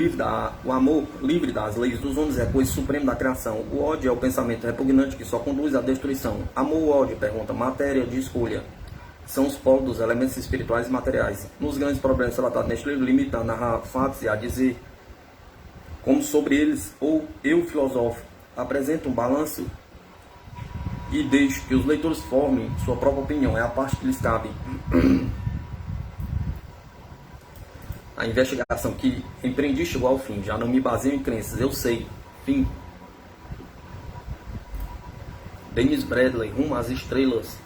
livre das leis dos homens é a coisa suprema da criação. O ódio é o pensamento repugnante que só conduz à destruição. Amor ou ódio? Pergunta. Matéria de escolha. São os polos dos elementos espirituais e materiais. Nos grandes problemas relatados neste livro, limita a narrar fatos e a dizer como sobre eles, ou eu filosofo, apresento um balanço e deixo que os leitores formem sua própria opinião. É a parte que lhes cabe. A investigação que empreendi chegou ao fim. Já não me baseio em crenças. Eu sei. Fim. Dennis Bradley, Rumo às Estrelas.